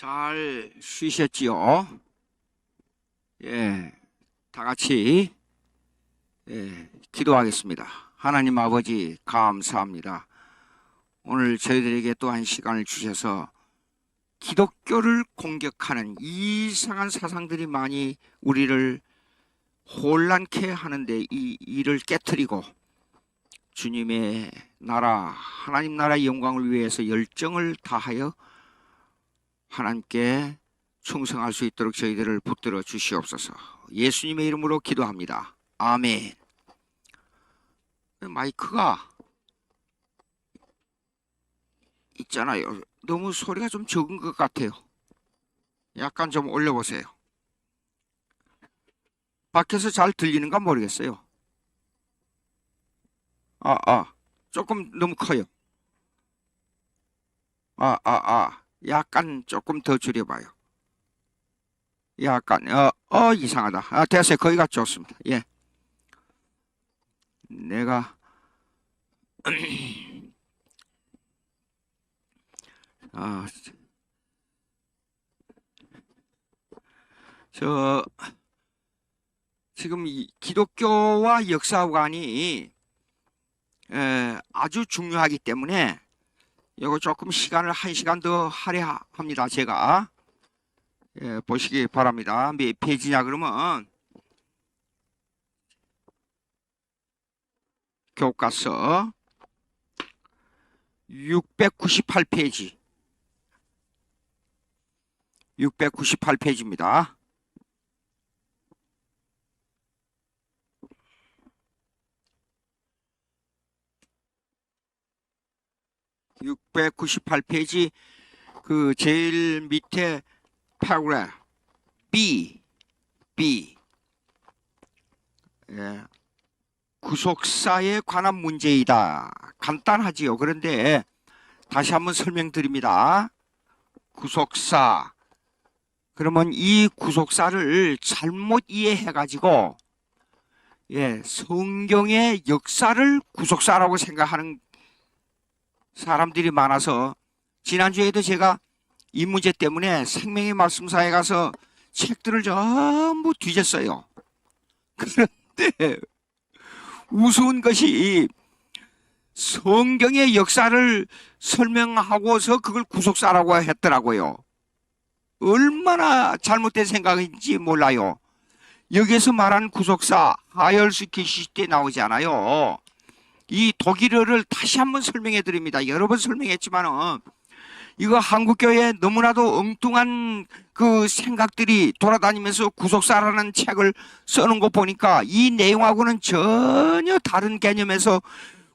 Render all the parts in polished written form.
잘 쉬셨지요? 예, 다 같이 기도하겠습니다. 하나님 아버지 감사합니다. 오늘 저희들에게 또 한 시간을 주셔서 기독교를 공격하는 이상한 사상들이 많이 우리를 혼란케 하는데 이 일을 깨트리고 주님의 나라, 하나님 나라의 영광을 위해서 열정을 다하여 하나님께 충성할 수 있도록 저희들을 붙들어 주시옵소서. 예수님의 이름으로 기도합니다. 아멘. 마이크가 있잖아요. 너무 소리가 좀 적은 것 같아요. 약간 좀 올려보세요. 밖에서 잘 들리는가 모르겠어요. 조금 너무 커요. 약간 조금 더 줄여봐요. 약간, 이상하다. 됐어요. 거기가 좋습니다. 예. 내가, 지금 이 기독교와 역사관이 아주 중요하기 때문에 이거 조금 시간을 1시간 더 하려 합니다. 제가 보시기 바랍니다. 몇 페이지냐 그러면 교과서 698페이지 698페이지입니다. 698페이지 그 제일 밑에 paragraph B 구속사에 관한 문제이다. 간단하지요. 그런데 다시 한번 설명드립니다. 구속사. 그러면 이 구속사를 잘못 이해해가지고 성경의 역사를 구속사라고 생각하는 사람들이 많아서 지난주에도 제가 이 문제 때문에 생명의 말씀사에 가서 책들을 전부 뒤졌어요. 그런데 우스운 것이 성경의 역사를 설명하고서 그걸 구속사라고 했더라고요. 얼마나 잘못된 생각인지 몰라요. 여기에서 말하는 구속사 하열스 게시테 나오지 않아요. 이 독일어를 다시 한번 설명해 드립니다. 여러 번 설명했지만은 이거 한국교회에 너무나도 엉뚱한 그 생각들이 돌아다니면서 구속사라는 책을 써놓은 거 보니까 이 내용하고는 전혀 다른 개념에서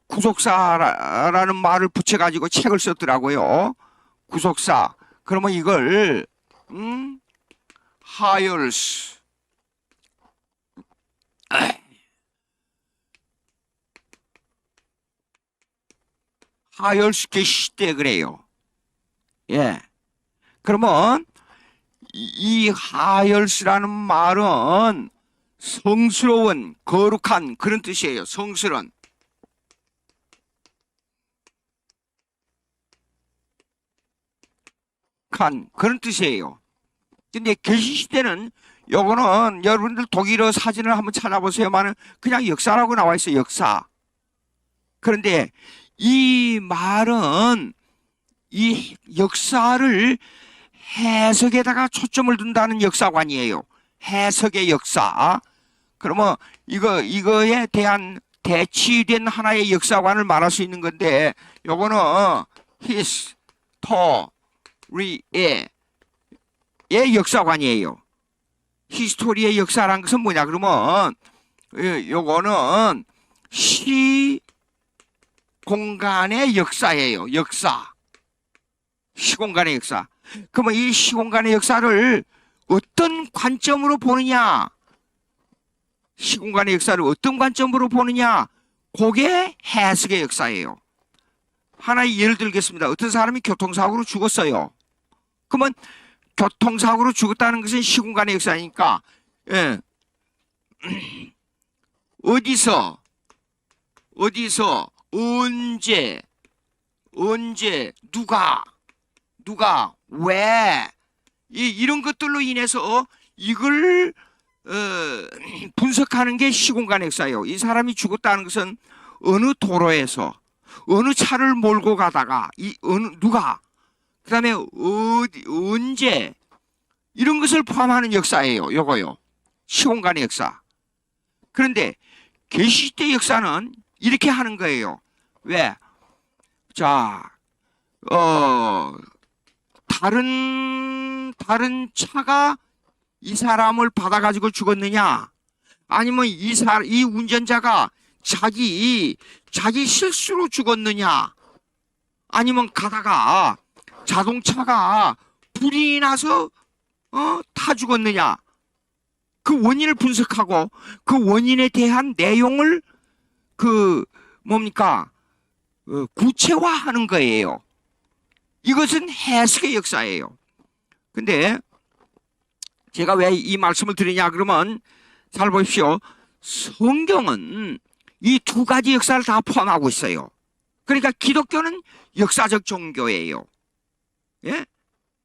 구속사라는 말을 붙여가지고 책을 썼더라고요. 구속사. 그러면 이걸 하열스 하열스케 시대 그래요. 그러면 이 하열스라는 말은 성스러운, 거룩한 그런 뜻이에요. 성스러운. 그런 뜻이에요. 근데 계시시대는 요거는 여러분들 독일어 사진을 한번 찾아보세요만은 그냥 역사라고 나와 있어요. 역사. 그런데 이 말은 이 역사를 해석에다가 초점을 둔다는 역사관이에요. 해석의 역사. 그러면 이거에 대한 대치된 하나의 역사관을 말할 수 있는 건데 요거는 히스토리의 역사관이에요. 히스토리의 역사라는 것은 뭐냐 그러면 요거는 시공간의 역사예요. 역사. 시공간의 역사. 그러면 이 시공간의 역사를 어떤 관점으로 보느냐? 시공간의 역사를 어떤 관점으로 보느냐? 그게 해석의 역사예요. 하나의 예를 들겠습니다. 어떤 사람이 교통사고로 죽었어요. 그러면 교통사고로 죽었다는 것은 시공간의 역사니까 어디서 언제 누가 왜 이런 것들로 인해서 이걸 분석하는 게 시공간 역사예요. 이 사람이 죽었다는 것은 어느 도로에서 어느 차를 몰고 가다가 누가 그다음에 어디 언제 이런 것을 포함하는 역사예요. 요거요. 시공간의 역사. 그런데 계시시대 역사는 이렇게 하는 거예요. 왜? 자, 다른 차가 이 사람을 받아가지고 죽었느냐? 아니면 이 운전자가 자기 실수로 죽었느냐? 아니면 가다가 자동차가 불이 나서 타 죽었느냐? 그 원인을 분석하고 그 원인에 대한 내용을 구체화하는 거예요. 이것은 해석의 역사예요. 근데 제가 왜 이 말씀을 드리냐 그러면 잘 보십시오. 성경은 이 두 가지 역사를 다 포함하고 있어요. 그러니까 기독교는 역사적 종교예요. 예?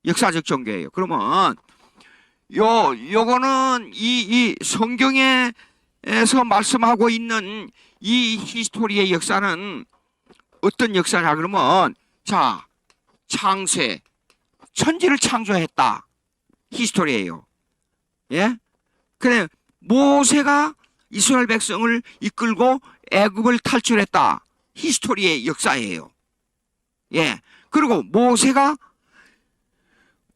역사적 종교예요. 그러면 요거는 이 성경에서 말씀하고 있는 이 히스토리의 역사는 어떤 역사냐 그러면 자, 창세 천지를 창조했다. 히스토리예요. 예? 그래 모세가 이스라엘 백성을 이끌고 애굽을 탈출했다. 히스토리의 역사예요. 예. 그리고 모세가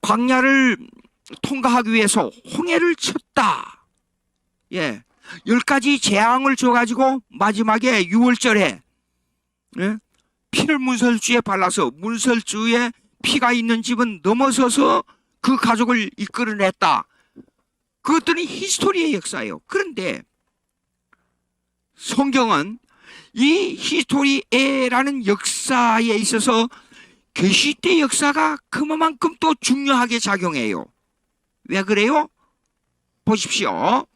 광야를 통과하기 위해서 홍해를 쳤다. 예. 10가지 재앙을 줘가지고 마지막에 6월절에 예? 피를 문설주에 발라서 문설주에 피가 있는 집은 넘어서서 그 가족을 이끌어냈다. 그것들은 히스토리의 역사예요. 그런데 성경은 이 히스토리라는 역사에 있어서 계시때 역사가 그만큼 또 중요하게 작용해요. 왜 그래요? 보십시오.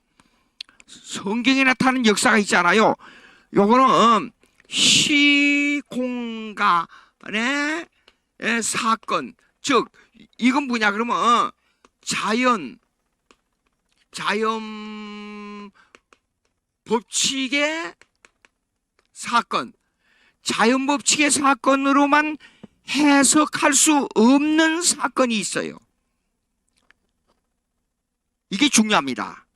성경에 나타나는 역사가 있잖아요. 요거는 시공간의 사건, 즉 이건 뭐냐 그러면 자연 법칙의 사건, 자연 법칙의 사건으로만 해석할 수 없는 사건이 있어요. 이게 중요합니다.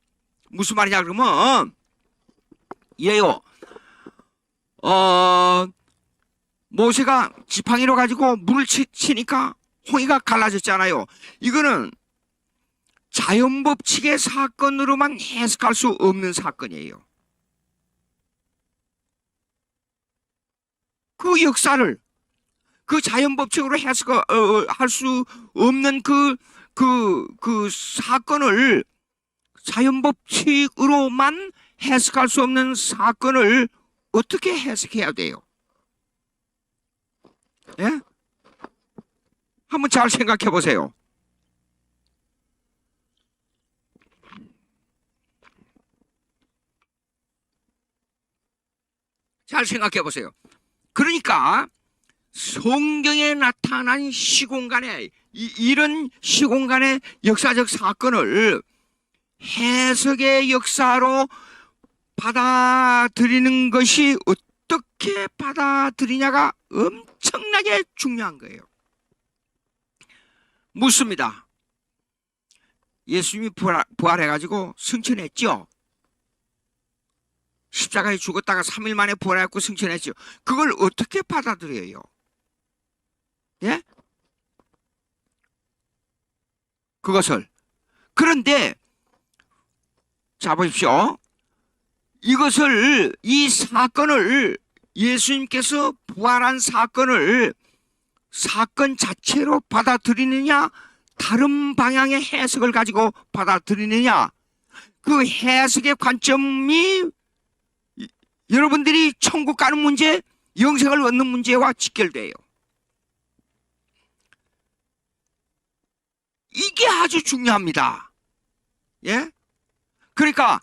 무슨 말이냐 그러면 이래요. 모세가 지팡이로 가지고 물을 치니까 홍해가 갈라졌잖아요. 이거는 자연 법칙의 사건으로만 해석할 수 없는 사건이에요. 그 역사를 그 자연 법칙으로 해석할 수 없는 그 사건을 자연 법칙으로만 해석할 수 없는 사건을 어떻게 해석해야 돼요? 예? 한번 잘 생각해 보세요. 잘 생각해 보세요. 그러니까 성경에 나타난 시공간에 이런 시공간의 역사적 사건을 해석의 역사로 받아들이는 것이 어떻게 받아들이냐가 엄청나게 중요한 거예요. 묻습니다. 예수님이 부활해가지고 승천했죠. 십자가에 죽었다가 3일 만에 부활해갖고 승천했죠. 그걸 어떻게 받아들여요? 예? 그것을. 그런데 자 보십시오. 이 사건을 예수님께서 부활한 사건 자체로 받아들이느냐, 다른 방향의 해석을 가지고 받아들이느냐, 그 해석의 관점이 여러분들이 천국 가는 문제, 영생을 얻는 문제와 직결돼요. 이게 아주 중요합니다. 예? 그러니까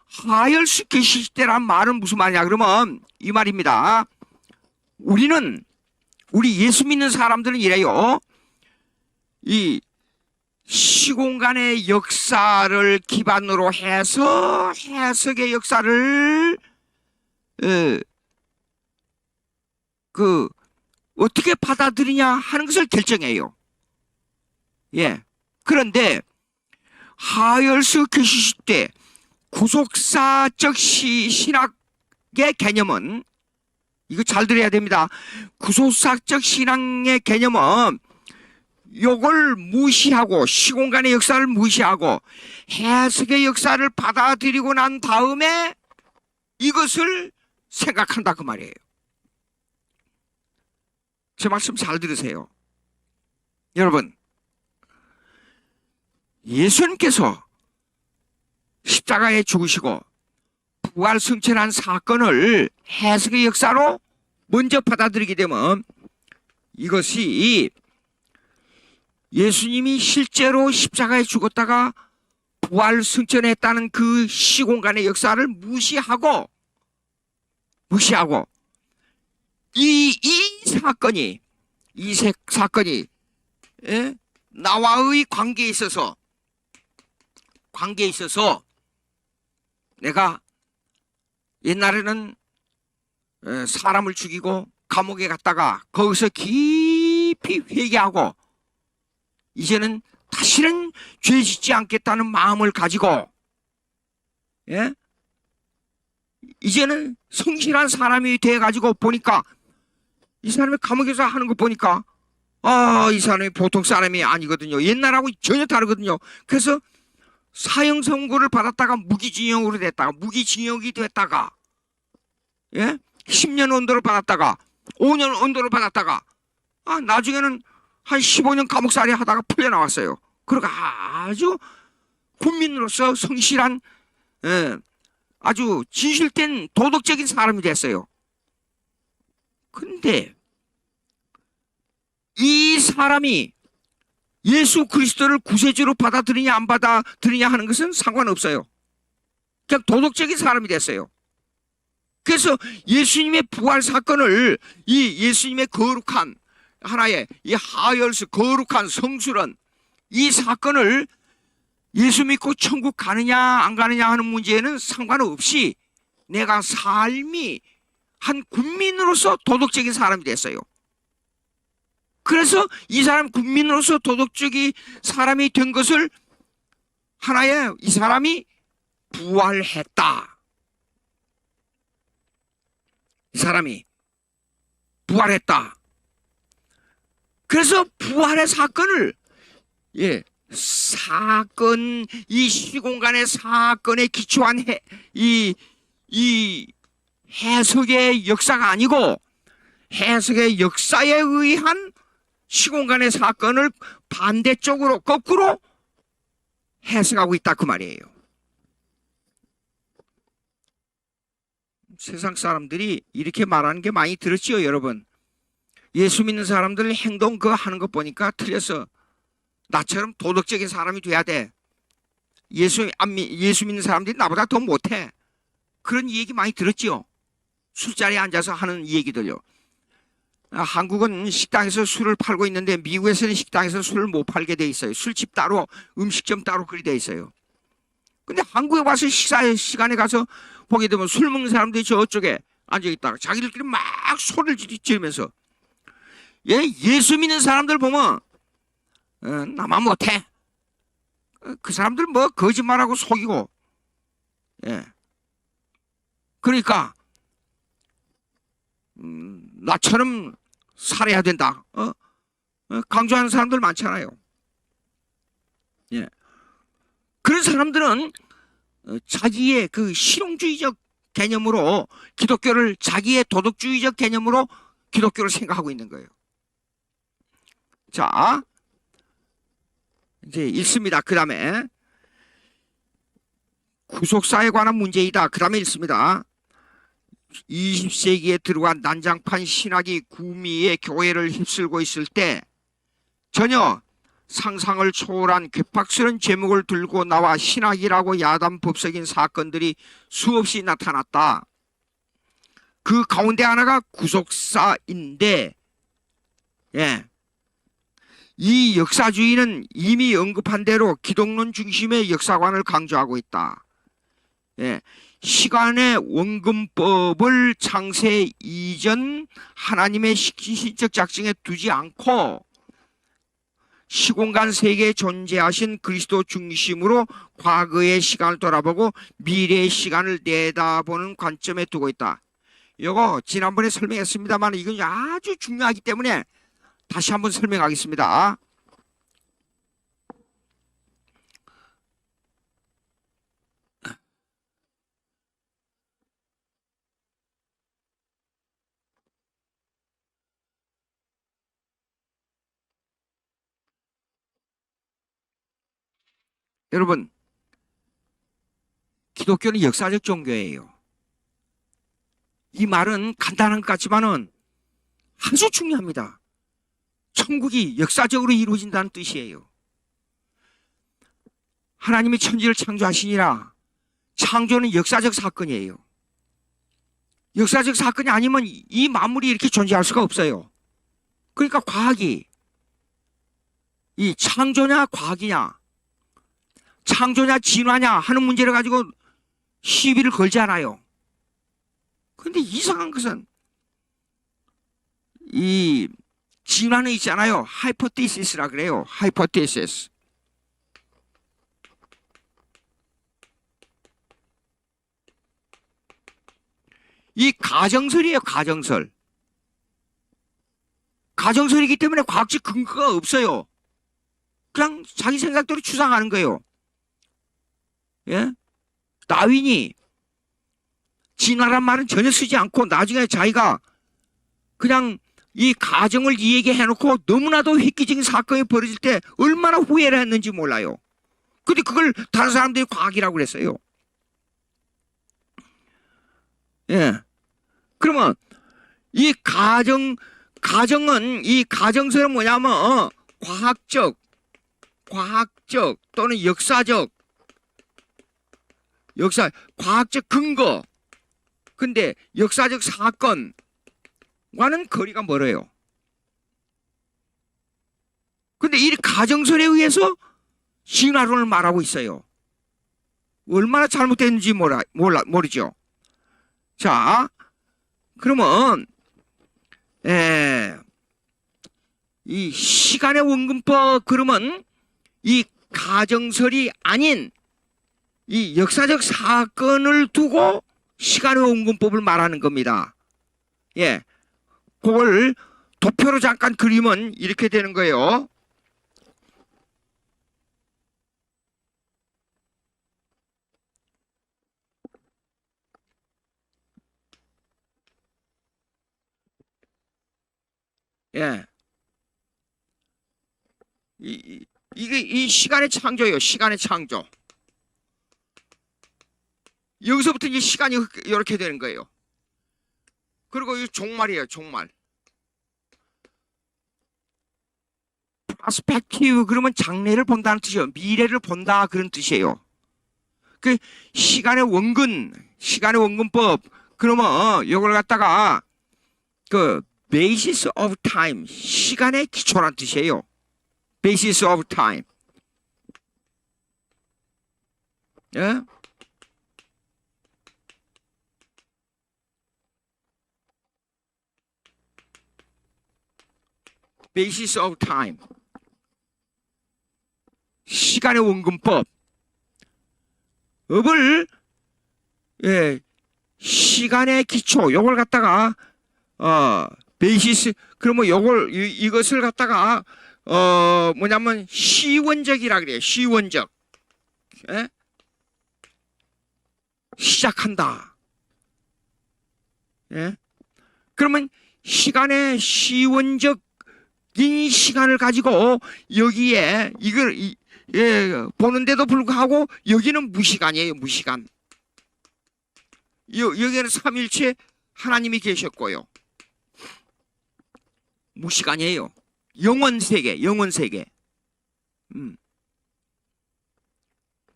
하열수 계시시대란 말은 무슨 말이냐 그러면 이 말입니다. 우리 예수 믿는 사람들은 이래요. 이 시공간의 역사를 기반으로 해서 해석의 역사를 어떻게 받아들이냐 하는 것을 결정해요. 예. 그런데 하열스 계시실 때 구속사적 신학의 개념은, 이거 잘 들어야 됩니다. 구속사적 신앙의 개념은 요걸 무시하고, 시공간의 역사를 무시하고 해석의 역사를 받아들이고 난 다음에 이것을 생각한다 그 말이에요. 제 말씀 잘 들으세요. 여러분, 예수님께서 십자가에 죽으시고 부활 승천한 사건을 해석의 역사로 먼저 받아들이게 되면, 이것이 예수님이 실제로 십자가에 죽었다가 부활 승천했다는 그 시공간의 역사를 무시하고 이 사건이 나와의 관계에 있어서 내가 옛날에는 사람을 죽이고 감옥에 갔다가 거기서 깊이 회개하고 이제는 다시는 죄 짓지 않겠다는 마음을 가지고, 예? 이제는 성실한 사람이 돼가지고 보니까, 이 사람이 감옥에서 하는 거 보니까 이 사람이 보통 사람이 아니거든요. 옛날하고 전혀 다르거든요. 그래서 사형 선고를 받았다가 무기징역으로 됐다가, 무기징역이 됐다가, 예? 10년 언도를 받았다가 5년 언도를 받았다가 나중에는 한 15년 감옥살이 하다가 풀려나왔어요. 그러고 아주 국민으로서 성실한, 아주 진실된 도덕적인 사람이 됐어요. 근데 이 사람이 예수 그리스도를 구세주로 받아들이냐 안 받아들이냐 하는 것은 상관없어요. 그냥 도덕적인 사람이 됐어요. 그래서 예수님의 부활 사건을, 이 예수님의 거룩한 하나의 이 하열스 거룩한 성술은, 이 사건을 예수 믿고 천국 가느냐 안 가느냐 하는 문제에는 상관없이 내가 삶이 한 국민으로서 도덕적인 사람이 됐어요. 그래서 이 사람 국민으로서 도덕적인 사람이 된 것을 하나의, 이 사람이 부활했다. 이 사람이 부활했다. 그래서 부활의 사건을, 이 시공간의 사건에 기초한 이 해석의 역사가 아니고, 해석의 역사에 의한 시공간의 사건을 반대쪽으로, 거꾸로 해석하고 있다 그 말이에요. 세상 사람들이 이렇게 말하는 게 많이 들었지요, 여러분. 예수 믿는 사람들 행동 그거 하는 거 보니까 틀렸어. 나처럼 도덕적인 사람이 돼야 돼. 예수 믿는 사람들이 나보다 더 못해. 그런 얘기 많이 들었지요. 술자리에 앉아서 하는 얘기들요. 한국은 식당에서 술을 팔고 있는데 미국에서는 식당에서 술을 못 팔게 돼 있어요. 술집 따로, 음식점 따로 그리 돼 있어요. 근데 한국에 와서 식사 시간에 가서 보게 되면 술 먹는 사람들이 저쪽에 앉아 있다가 자기들끼리 막 소리를 지르면서, 예수 믿는 사람들 보면 나만 못해. 그 사람들 뭐 거짓말하고 속이고, 그러니까 나처럼 살아야 된다. 강조하는 사람들 많잖아요. 그런 사람들은 자기의 그 실용주의적 개념으로 기독교를, 자기의 도덕주의적 개념으로 기독교를 생각하고 있는 거예요. 자, 이제 읽습니다. 그 다음에 구속사에 관한 문제이다. 그 다음에 읽습니다. 20세기에 들어간 난장판 신학이 구미의 교회를 휩쓸고 있을 때 전혀 상상을 초월한 괴팍스러운 제목을 들고 나와 신학이라고 야단법석인 사건들이 수없이 나타났다. 그 가운데 하나가 구속사인데, 이 역사주의는 이미 언급한 대로 기독론 중심의 역사관을 강조하고 있다. 예. 시간의 원근법을 창세 이전 하나님의 시적 작정에 두지 않고 시공간 세계에 존재하신 그리스도 중심으로 과거의 시간을 돌아보고 미래의 시간을 내다보는 관점에 두고 있다. 이거 지난번에 설명했습니다만 이건 아주 중요하기 때문에 다시 한번 설명하겠습니다. 여러분, 기독교는 역사적 종교예요. 이 말은 간단한 것 같지만은 아주 중요합니다. 천국이 역사적으로 이루어진다는 뜻이에요. 하나님이 천지를 창조하시니라. 창조는 역사적 사건이에요. 역사적 사건이 아니면 이 만물이 이렇게 존재할 수가 없어요. 그러니까 과학이 이 창조냐 과학이냐, 창조냐 진화냐 하는 문제를 가지고 시비를 걸지 않아요. 그런데 이상한 것은 이 진화는 있잖아요. 하이포테시스라 그래요. 하이포테시스. 이 가정설이에요. 가정설. 가정설이기 때문에 과학적 근거가 없어요. 그냥 자기 생각대로 추상하는 거예요. 예? 다윈이 진화란 말은 전혀 쓰지 않고 나중에 자기가 그냥 이 가정을 이야기해놓고 너무나도 획기적인 사건이 벌어질 때 얼마나 후회를 했는지 몰라요. 근데 그걸 다른 사람들이 과학이라고 그랬어요. 예. 그러면 이 가정은 이 가정설은 뭐냐면 과학적 또는 과학적 근거. 근데 역사적 사건과는 거리가 멀어요. 근데 이 가정설에 의해서 진화론을 말하고 있어요. 얼마나 잘못됐는지 모르죠. 자, 그러면 이 시간의 원근법 그러면 이 가정설이 아닌 이 역사적 사건을 두고 시간의 원근법을 말하는 겁니다. 예, 그걸 도표로 잠깐 그리면 이렇게 되는 거예요. 예, 이게 이 시간의 창조예요. 시간의 창조. 여기서부터 이제 시간이 이렇게 되는 거예요. 그리고 이 종말이에요. 종말. 퍼스펙티브 그러면 장래를 본다는 뜻이에요. 미래를 본다 그런 뜻이에요. 그 시간의 원근법 그러면 이걸 갖다가 그 basis of time 시간의 기초란 뜻이에요. basis of time. 예? basis of time. 시간의 원근법. 업을 시간의 기초 요걸 갖다가 베이시스 그러면 이것을 갖다가 뭐냐면 시원적이라 그래요. 시원적. 예? 시작한다. 예? 그러면 시간의 시원적인 시간을 가지고 여기에 이걸 보는데도 불구하고 여기는 무시간이에요. 무시간. 여기는 삼일체 하나님이 계셨고요. 무시간이에요. 영원세계.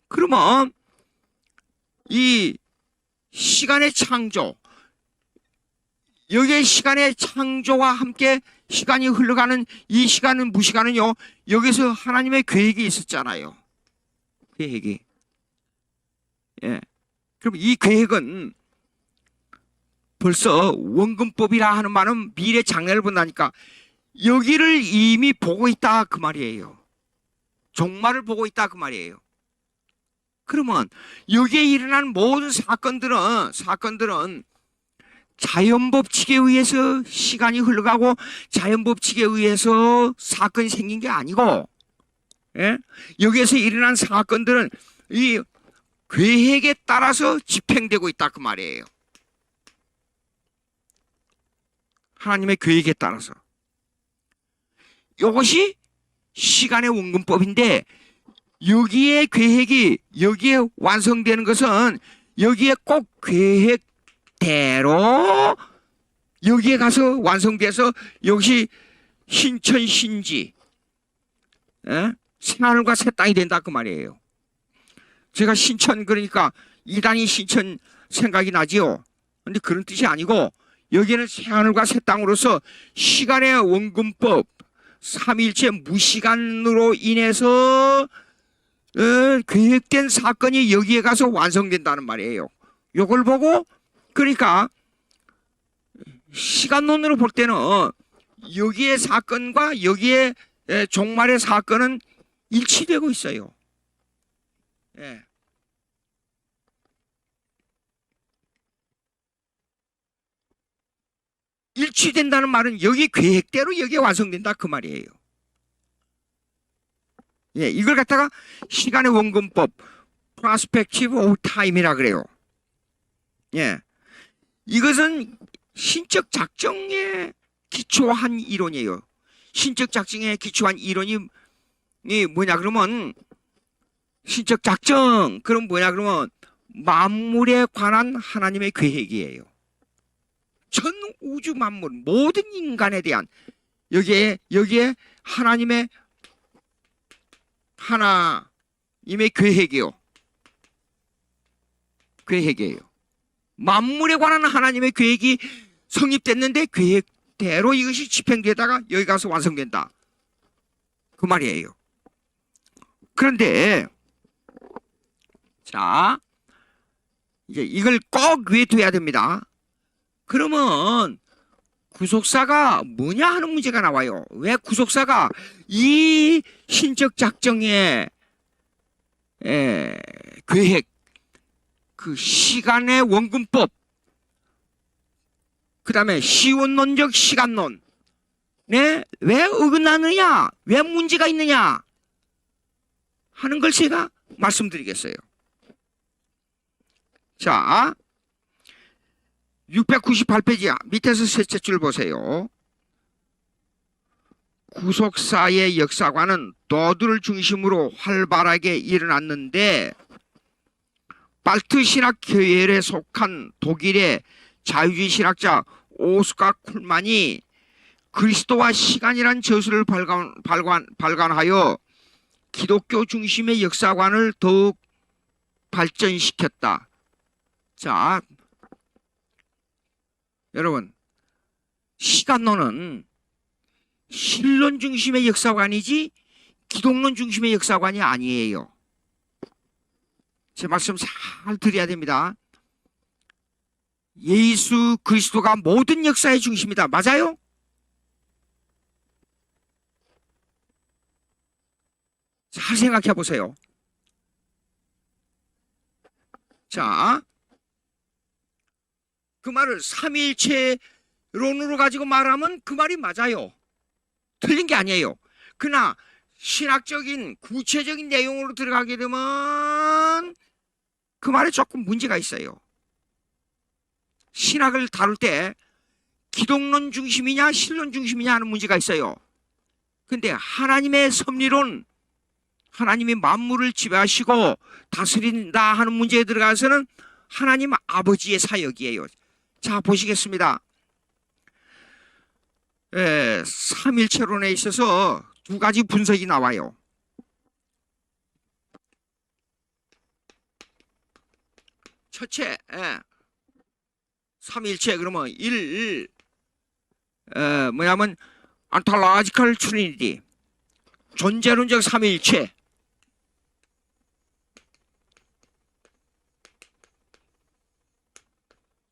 그러면 이 시간의 창조 여기에 시간의 창조와 함께 시간이 흘러가는 이 시간은 무시간은요, 여기서 하나님의 계획이 있었잖아요. 계획이. 예. 그럼 이 계획은 벌써 원근법이라 하는 말은 미래 장래를 본다니까 여기를 이미 보고 있다 그 말이에요. 종말을 보고 있다 그 말이에요. 그러면 여기에 일어난 모든 사건들은 자연법칙에 의해서 시간이 흘러가고 자연법칙에 의해서 사건이 생긴 게 아니고, 예? 여기에서 일어난 사건들은 이 계획에 따라서 집행되고 있다 그 말이에요. 하나님의 계획에 따라서. 이것이 시간의 원근법인데 여기에 계획이 여기에 완성되는 것은 여기에 꼭 계획대로 여기에 가서 완성돼서 여기 신천신지 새하늘과 새 땅이 된다 그 말이에요. 제가 신천 그러니까 이단이 신천 생각이 나지요. 근데 그런 뜻이 아니고 여기는 새하늘과 새 땅으로서 시간의 원근법 삼위일체 무시간으로 인해서 계획된 사건이 여기에 가서 완성된다는 말이에요. 이걸 보고 그러니까 시간론으로 볼 때는 여기의 사건과 여기의 종말의 사건은 일치되고 있어요. 예. 일치된다는 말은 여기 계획대로 여기에 완성된다 그 말이에요. 예, 이걸 갖다가 시간의 원근법 Perspective of Time이라 그래요. 예, 이것은 신적 작정에 기초한 이론이에요. 신적 작정에 기초한 이론이 뭐냐 그러면 신적 작정 그럼 뭐냐 그러면 만물에 관한 하나님의 계획이에요. 전 우주 만물 모든 인간에 대한 여기에 하나님의 계획이요. 계획이에요. 만물에 관한 하나님의 계획이 성립됐는데 계획대로 이것이 집행되다가 여기 가서 완성된다. 그 말이에요. 그런데 자 이제 이걸 꼭 외워둬야 됩니다. 그러면 구속사가 뭐냐 하는 문제가 나와요. 왜 구속사가 이 신적 작정의 계획, 그 시간의 원근법, 그 다음에 시원론적 시간론, 네? 왜 어긋나느냐, 왜 문제가 있느냐 하는 걸 제가 말씀드리겠어요. 자, 698페이지 밑에서 셋째 줄 보세요. 구속사의 역사관은 도들을 중심으로 활발하게 일어났는데 발트 신학 계열에 속한 독일의 자유주의 신학자 오스카 쿨만이 그리스도와 시간이란 저술을 발간하여 기독교 중심의 역사관을 더욱 발전시켰다. 자, 여러분, 시간론은 신론 중심의 역사관이지 기독론 중심의 역사관이 아니에요. 제 말씀 잘 드려야 됩니다. 예수 그리스도가 모든 역사의 중심이다. 맞아요? 잘 생각해 보세요. 자, 그 말을 삼위일체론으로 가지고 말하면 그 말이 맞아요. 틀린 게 아니에요. 그러나 신학적인 구체적인 내용으로 들어가게 되면 그 말에 조금 문제가 있어요. 신학을 다룰 때 기독론 중심이냐 신론 중심이냐 하는 문제가 있어요. 근데 하나님의 섭리론, 하나님이 만물을 지배하시고 다스린다 하는 문제에 들어가서는 하나님 아버지의 사역이에요. 자, 보시겠습니다. 삼일체론에 있어서 두 가지 분석이 나와요. 첫째, 삼일체 그러면 뭐냐면 ontological trinity, 존재론적 삼위일체.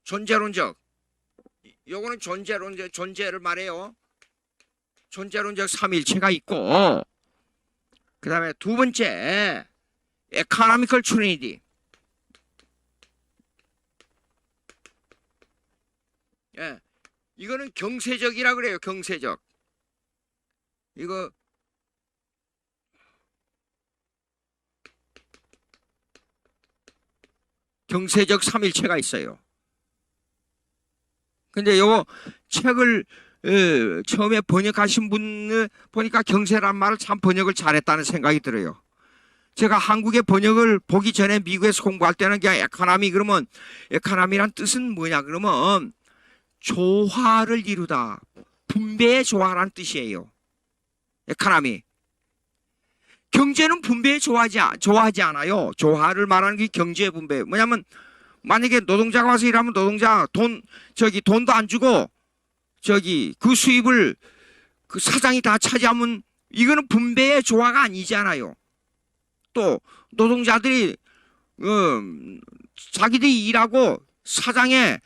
존재론적, 요거는 존재를 말해요. 존재론적 삼위일체가 있고, 그 다음에 두 번째 economical trinity. 예, 이거는 경세적이라 그래요. 경세적. 이거 경세적 삼일체가 있어요. 근데 요 책을 처음에 번역하신 분 보니까 경세란 말을 참 번역을 잘했다는 생각이 들어요. 제가 한국의 번역을 보기 전에 미국에서 공부할 때는 그냥 에코노미 그러면 에코노미란 뜻은 뭐냐 그러면 조화를 이루다, 분배의 조화란 뜻이에요. 에코노미. 경제는 분배에 좋아하지 않아요. 조화를 말하는 게 경제 분배. 뭐냐면 만약에 노동자가 와서 일하면 노동자 돈도 안 주고 그 수입을 그 사장이 다 차지하면 이거는 분배의 조화가 아니잖아요. 또 노동자들이 자기들이 일하고 사장의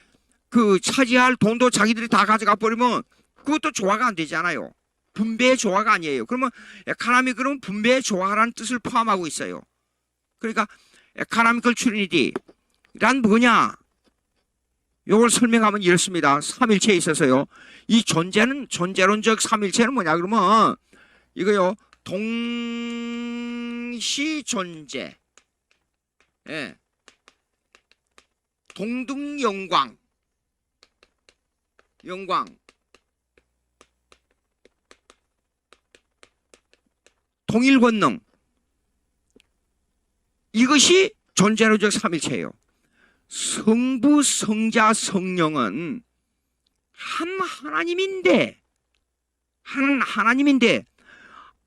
그 차지할 돈도 자기들이 다 가져가 버리면 그것도 조화가 안 되잖아요. 분배의 조화가 아니에요. 그러면 에코노미 그러면 분배의 조화라는 뜻을 포함하고 있어요. 그러니까 에코노미컬 트리니티란 뭐냐? 요걸 설명하면 이렇습니다. 삼일체에 있어서요. 이 존재론적 삼일체는 뭐냐 그러면 이거요. 동시 존재. 예. 동등 영광. 동일 권능. 이것이 존재론적 삼일체예요. 성부, 성자, 성령은 하나님인데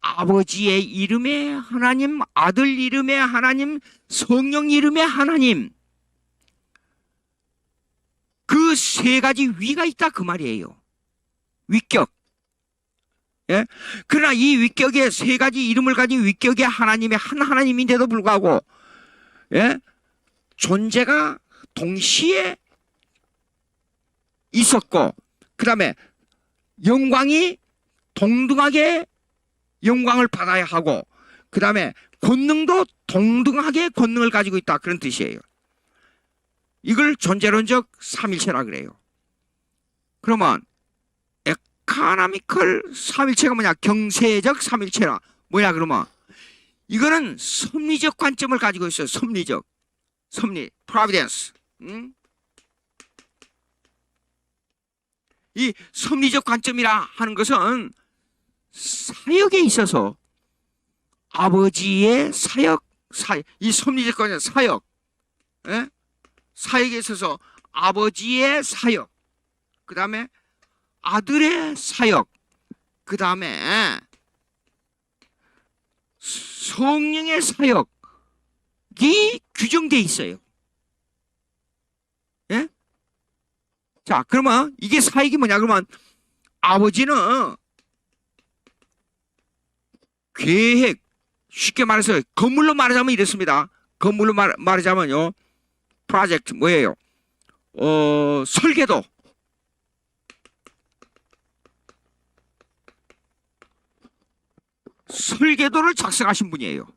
아버지의 이름에 하나님, 아들 이름에 하나님, 성령 이름에 하나님, 그 세 가지 위가 있다 그 말이에요. 위격. 예? 그러나 이 위격의 세 가지 이름을 가진 위격의 하나님의 한 하나님인데도 불구하고, 예? 존재가 동시에 있었고, 그 다음에 영광이 동등하게 영광을 받아야 하고, 그 다음에 권능도 동등하게 권능을 가지고 있다 그런 뜻이에요. 이걸 존재론적 삼일체라 그래요. 그러면 에코노미컬 삼일체가 뭐냐? 경세적 삼일체라 뭐냐 그러면 이거는 섭리적 관점을 가지고 있어요. 섭리, providence. 이 섭리적 관점이라 하는 것은 사역에 있어서 아버지의 사역, 이 섭리적 관점 사역, 예? 사역에 있어서 아버지의 사역, 그 다음에 아들의 사역, 그 다음에 성령의 사역이 규정되어 있어요. 예? 자, 그러면 이게 사역이 뭐냐? 그러면 아버지는 계획, 쉽게 말해서 건물로 말하자면 이렇습니다. 건물로 말하자면요. 프로젝트 뭐예요? 설계도를 작성하신 분이에요.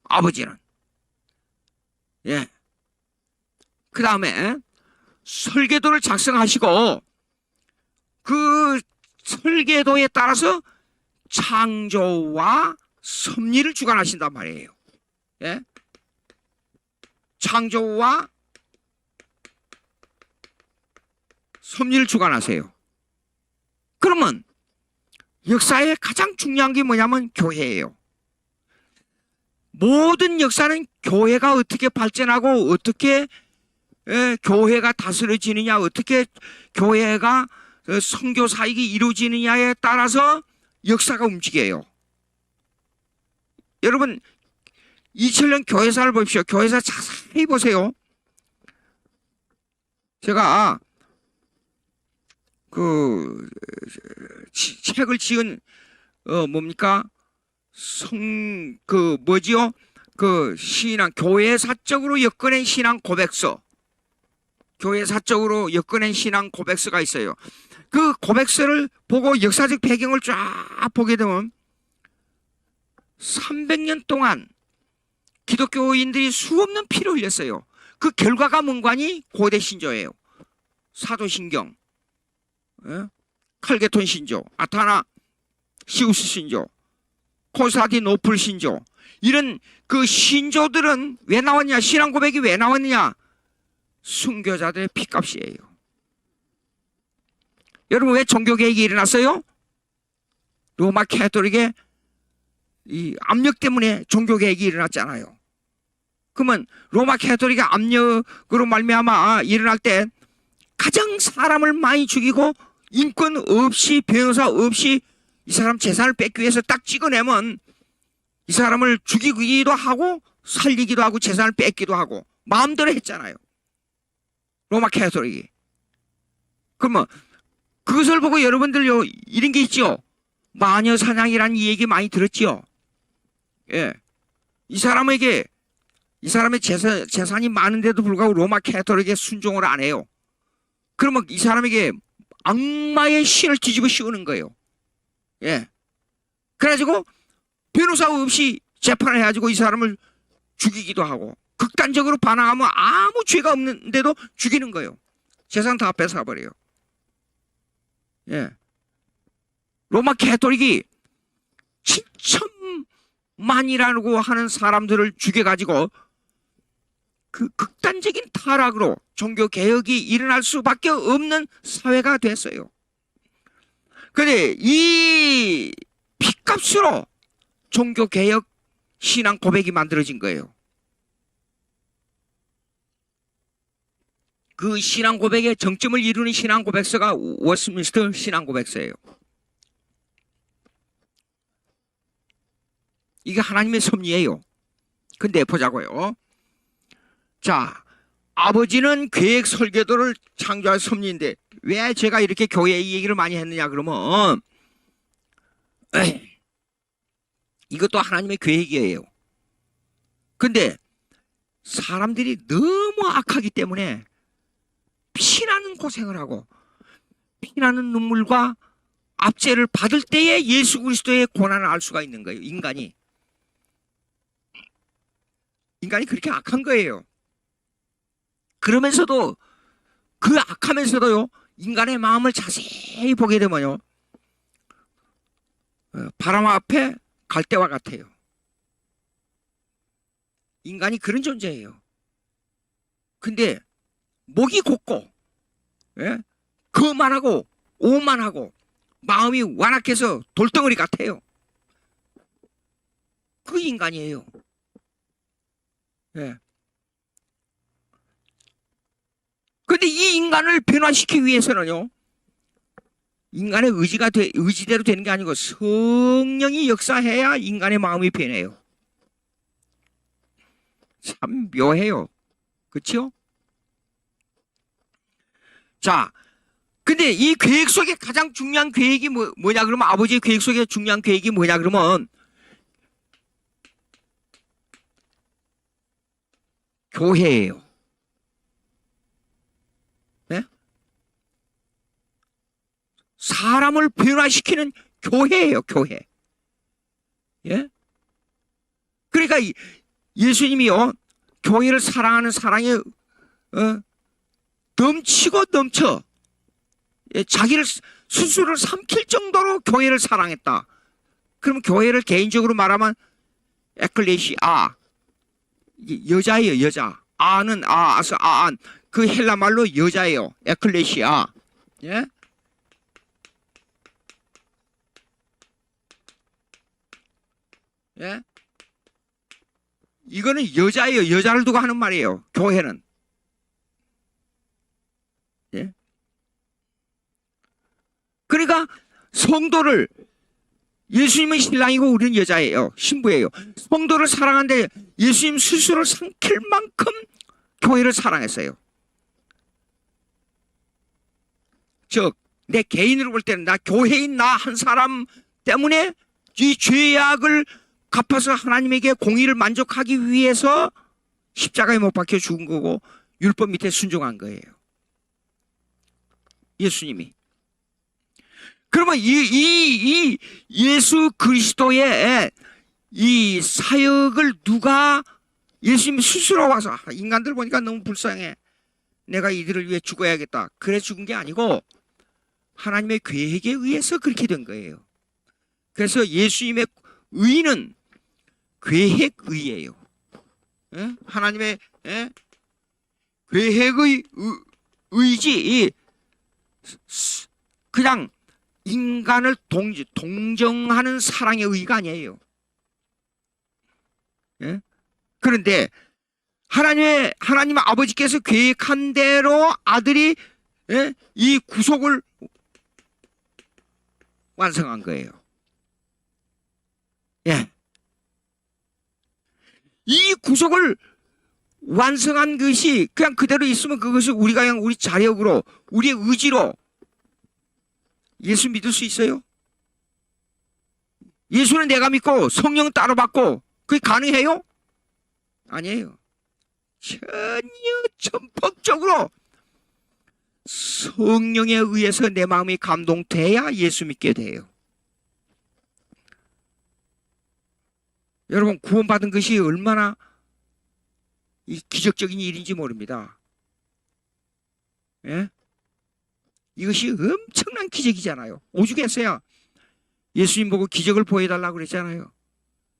아버지는. 예. 그 다음에 설계도를 작성하시고 그 설계도에 따라서 창조와 섭리를 주관하신단 말이에요. 예? 창조와 섭리를 주관하세요. 그러면 역사의 가장 중요한 게 뭐냐면 교회예요. 모든 역사는 교회가 어떻게 발전하고 어떻게 교회가 다스려지느냐, 어떻게 교회가 선교 사역이 이루어지느냐에 따라서 역사가 움직여요. 여러분 2000년 교회사를 보십시오. 교회사 자세히 보세요. 제가 그 책을 지은 뭡니까? 뭐지요? 그 신앙 교회사적으로 엮어낸 신앙 고백서. 교회사적으로 엮어낸 신앙 고백서가 있어요. 그 고백서를 보고 역사적 배경을 쫙 보게 되면 300년 동안 기독교인들이 수없는 피를 흘렸어요. 그 결과가 뭔가니 고대 신조예요. 사도신경, 칼게톤 신조, 아타나 시우스 신조, 코스타디노플 신조, 이런 그 신조들은 왜 나왔냐? 신앙 고백이 왜 나왔느냐? 순교자들의 피값이에요. 여러분, 왜 종교개혁이 일어났어요? 로마 캐톨릭의 이 압력 때문에 종교개혁이 일어났잖아요. 그러면 로마 캐톨릭의 압력으로 말미암아 일어날 때 가장 사람을 많이 죽이고 인권 없이 변호사 없이 이 사람 재산을 뺏기 위해서 딱 찍어내면 이 사람을 죽이기도 하고 살리기도 하고 재산을 뺏기도 하고 마음대로 했잖아요. 로마 캐톨릭이. 그러면 그것을 보고 여러분들요 이런 게 있죠. 마녀 사냥이라는 이 얘기 많이 들었죠. 예, 이 사람의 재산이 많은데도 불구하고 로마 캐톨릭에 순종을 안 해요. 그러면 이 사람에게 악마의 신을 뒤집어 씌우는 거예요. 예, 그래가지고 변호사 없이 재판을 해가지고 이 사람을 죽이기도 하고 극단적으로 반항하면 아무 죄가 없는데도 죽이는 거예요. 재산 다 뺏어버려요. 예, 로마 캐톨릭이 7천만이라고 하는 사람들을 죽여가지고 그 극단적인 타락으로 종교 개혁이 일어날 수밖에 없는 사회가 됐어요. 그런데 이 피값으로 종교 개혁 신앙 고백이 만들어진 거예요. 그 신앙 고백의 정점을 이루는 신앙 고백서가 워스민스터 신앙 고백서예요. 이게 하나님의 섭리예요. 근데 보자고요. 자, 아버지는 계획 설계도를 창조할 섭리인데 왜 제가 이렇게 교회 이 얘기를 많이 했느냐 그러면 이것도 하나님의 계획이에요. 근데 사람들이 너무 악하기 때문에 피나는 고생을 하고 피나는 눈물과 압제를 받을 때에 예수 그리스도의 고난을 알 수가 있는 거예요. 인간이 그렇게 악한 거예요. 그러면서도 그 악하면서도요 인간의 마음을 자세히 보게 되면요 바람 앞에 갈대와 같아요. 인간이 그런 존재예요. 근데 목이 곧고 거만하고 오만하고 마음이 완악해서 돌덩어리 같아요. 그 인간이에요. 예. 근데 이 인간을 변화시키기 위해서는요 인간의 의지대로 되는 게 아니고 성령이 역사해야 인간의 마음이 변해요. 참 묘해요. 그렇죠? 자, 근데 이 계획 속에 가장 중요한 계획이 뭐냐 그러면 아버지의 계획 속에 중요한 계획이 뭐냐 그러면 교회예요. 네? 사람을 변화시키는 교회예요, 교회. 예? 그러니까 예수님이요 교회를 사랑하는 사랑이 넘치고 넘쳐 자기를 스스로를 삼킬 정도로 교회를 사랑했다. 그럼 교회를 개인적으로 말하면 에클레시아 여자예요, 여자. 아는 아안 그 헬라 말로 여자예요. 에클레시아. 예? 예? 이거는 여자예요. 여자를 두고 하는 말이에요. 교회는. 예? 그러니까 성도를 예수님은 신랑이고 우리는 여자예요. 신부예요. 성도를 사랑하는데 예수님 스스로를 삼킬 만큼 교회를 사랑했어요. 즉 내 개인으로 볼 때는 나 교회인 나 한 사람 때문에 이 죄악을 갚아서 하나님에게 공의를 만족하기 위해서 십자가에 못 박혀 죽은 거고 율법 밑에 순종한 거예요. 예수님이. 그러면 이 예수 그리스도의 이 사역을 누가 예수님이 스스로 와서 인간들 보니까 너무 불쌍해. 내가 이들을 위해 죽어야겠다. 그래 죽은 게 아니고 하나님의 계획에 의해서 그렇게 된 거예요. 그래서 예수님의 의는 계획의예요. 하나님의 계획의 의지 그냥 인간을 동정하는 사랑의 의가 아니에요. 그런데 하나님 아버지께서 계획한 대로 아들이 이 구속을 완성한 거예요. 이 구속을 완성한 것이 그냥 그대로 있으면 그것이 우리가 그냥 우리 자력으로 우리의 의지로 예수 믿을 수 있어요? 예수는 내가 믿고 성령은 따로 받고 그게 가능해요? 아니에요. 전혀 전폭적으로 성령에 의해서 내 마음이 감동돼야 예수 믿게 돼요. 여러분 구원받은 것이 얼마나 기적적인 일인지 모릅니다. 이것이 엄청난 기적이잖아요. 오죽했어야 예수님 보고 기적을 보여달라고 그랬잖아요.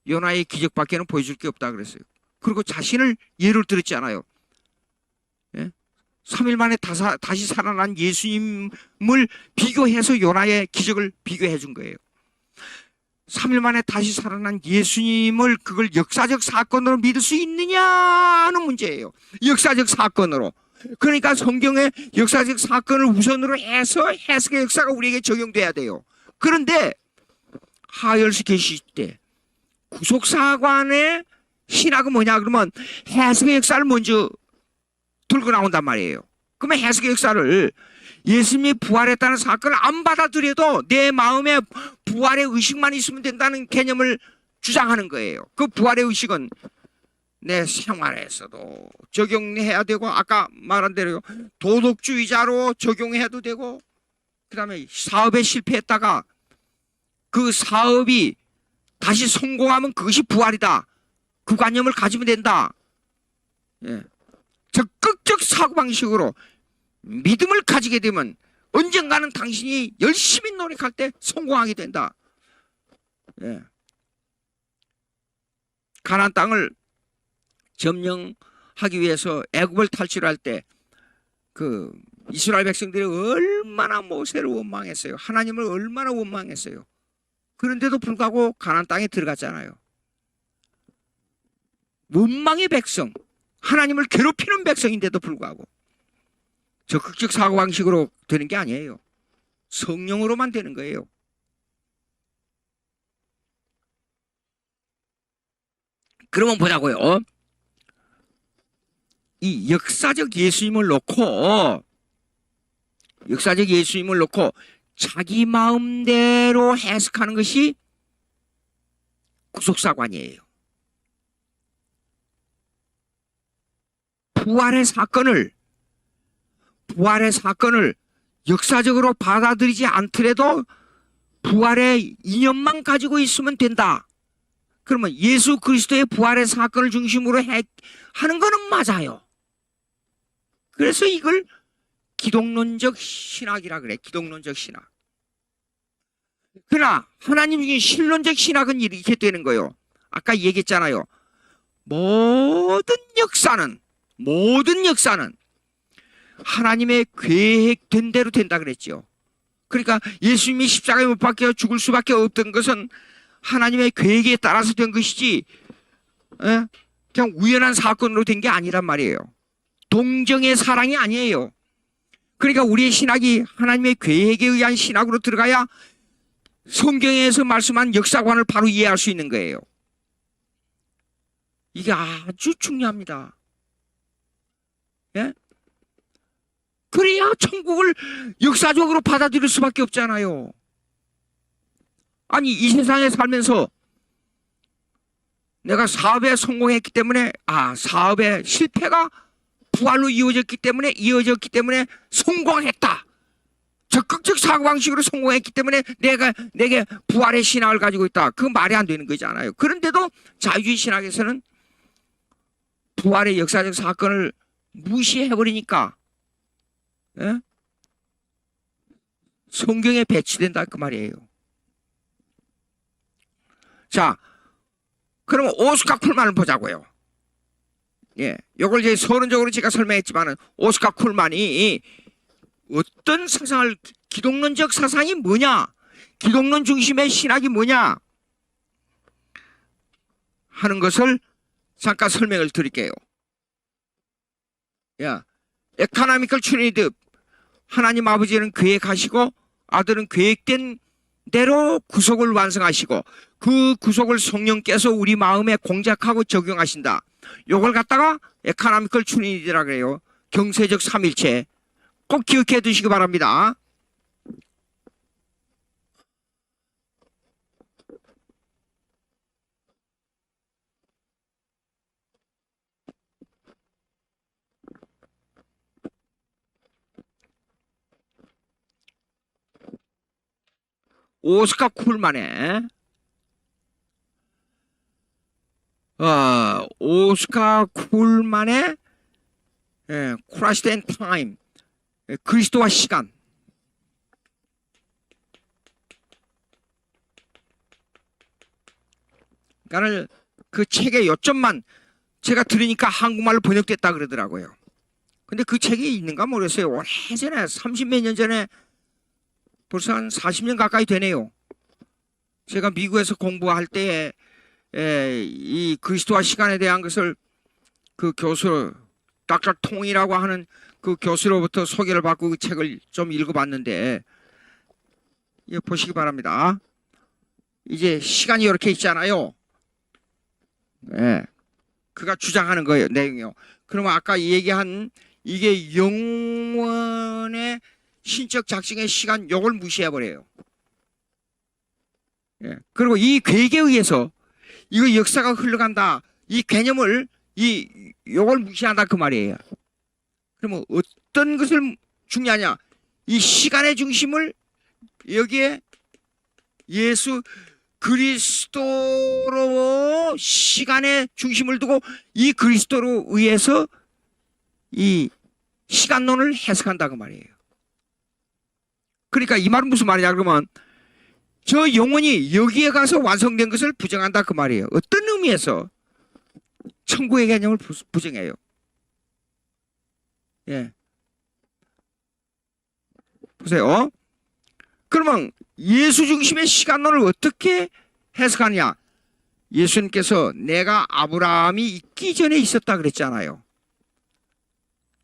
요나의 기적밖에는 보여줄 게 없다 그랬어요. 그리고 자신을 예를 들었잖아요. 3일 만에 다시 살아난 예수님을 비교해서 요나의 기적을 비교해 준 거예요. 3일 만에 다시 살아난 예수님을 그걸 역사적 사건으로 믿을 수 있느냐는 문제예요. 역사적 사건으로. 그러니까 성경의 역사적 사건을 우선으로 해서 해석의 역사가 우리에게 적용돼야 돼요. 그런데 하열시 계실 때 구속사관의 신학은 뭐냐 그러면 해석의 역사를 먼저 들고 나온단 말이에요. 그러면 해석의 역사를 예수님이 부활했다는 사건을 안 받아들여도 내 마음에 부활의 의식만 있으면 된다는 개념을 주장하는 거예요. 그 부활의 의식은 내 생활에서도 적용해야 되고 아까 말한 대로 도덕주의자로 적용해도 되고 그 다음에 사업에 실패했다가 그 사업이 다시 성공하면 그것이 부활이다. 그 관념을 가지면 된다. 적극적 사고방식으로 믿음을 가지게 되면 언젠가는 당신이 열심히 노력할 때 성공하게 된다. 가나안 땅을 점령하기 위해서 애굽을 탈출할 때 그 이스라엘 백성들이 얼마나 모세를 원망했어요. 하나님을 얼마나 원망했어요. 그런데도 불구하고 가나안 땅에 들어갔잖아요. 원망의 백성, 하나님을 괴롭히는 백성인데도 불구하고 적극적 사고방식으로 되는 게 아니에요. 성령으로만 되는 거예요. 그러면 보자고요. 이 역사적 예수님을 놓고 자기 마음대로 해석하는 것이 구속사관이에요. 부활의 사건을 역사적으로 받아들이지 않더라도 부활의 이념만 가지고 있으면 된다. 그러면 예수 그리스도의 부활의 사건을 중심으로 하는 거는 맞아요. 그래서 이걸 기독론적 신학이라 그래. 기독론적 신학. 그러나 하나님 중에 신론적 신학은 이렇게 되는 거예요. 아까 얘기했잖아요. 모든 역사는 하나님의 계획된 대로 된다 그랬죠. 그러니까 예수님이 십자가에 못 박혀 죽을 수밖에 없던 것은 하나님의 계획에 따라서 된 것이지 그냥 우연한 사건으로 된 게 아니란 말이에요. 동정의 사랑이 아니에요. 그러니까 우리의 신학이 하나님의 계획에 의한 신학으로 들어가야 성경에서 말씀한 역사관을 바로 이해할 수 있는 거예요. 이게 아주 중요합니다. 그래야 천국을 역사적으로 받아들일 수밖에 없잖아요. 아니, 이 세상에 살면서 내가 사업에 성공했기 때문에, 사업의 실패가 부활로 이어졌기 때문에 성공했다. 적극적 사고방식으로 성공했기 때문에 내게 부활의 신학을 가지고 있다. 그 말이 안 되는 거잖아요. 그런데도 자유주의 신학에서는 부활의 역사적 사건을 무시해버리니까, 예? 성경에 배치된다 그 말이에요. 자, 그러면 오스카 쿨만을 보자고요. 예, 요걸 이제 서론적으로 제가 설명했지만은 오스카 쿨만이 어떤 사상을, 기독론적 사상이 뭐냐, 기독론 중심의 신학이 뭐냐 하는 것을 잠깐 설명을 드릴게요. 야, 에코노미컬 트리니티, 하나님 아버지는 계획하시고 아들은 계획된 대로 구속을 완성하시고 그 구속을 성령께서 우리 마음에 공작하고 적용하신다. 요걸 갖다가 에코노미컬 트리니티라 그래요. 경세적 삼일체. 꼭 기억해 두시기 바랍니다. 오스카 쿨만의 Christ and Time, 그리스도와 시간. 그러니까 그 책의 요점만 제가 들으니까 한국말로 번역됐다 그러더라고요. 근데 그 책이 있는가 모르겠어요. 오래전에 30몇 년 전에, 벌써 한 40년 가까이 되네요. 제가 미국에서 공부할 때에 이 그리스도와 시간에 대한 것을 그 교수 닥터 통이라고 하는 그 교수로부터 소개를 받고 그 책을 좀 읽어봤는데, 이거 보시기 바랍니다. 이제 시간이 이렇게 있잖아요. 네. 그가 주장하는 거예요, 내용이요. 그러면 아까 얘기한 이게 영원의 신적 작정의 시간, 요걸 무시해버려요. 예. 그리고 이 계획에 의해서 이거 역사가 흘러간다, 이 개념을 요걸 무시한다 그 말이에요. 그러면 어떤 것을 중요하냐, 이 시간의 중심을 여기에 예수 그리스도로 시간의 중심을 두고 이 그리스도로 의해서 이 시간론을 해석한다 그 말이에요. 그러니까 이 말은 무슨 말이냐 그러면 저 영혼이 여기에 가서 완성된 것을 부정한다 그 말이에요. 어떤 의미에서 천국의 개념을 부정해요. 예. 보세요. 그러면 예수 중심의 시간론을 어떻게 해석하느냐? 예수님께서 내가 아브라함이 있기 전에 있었다 그랬잖아요.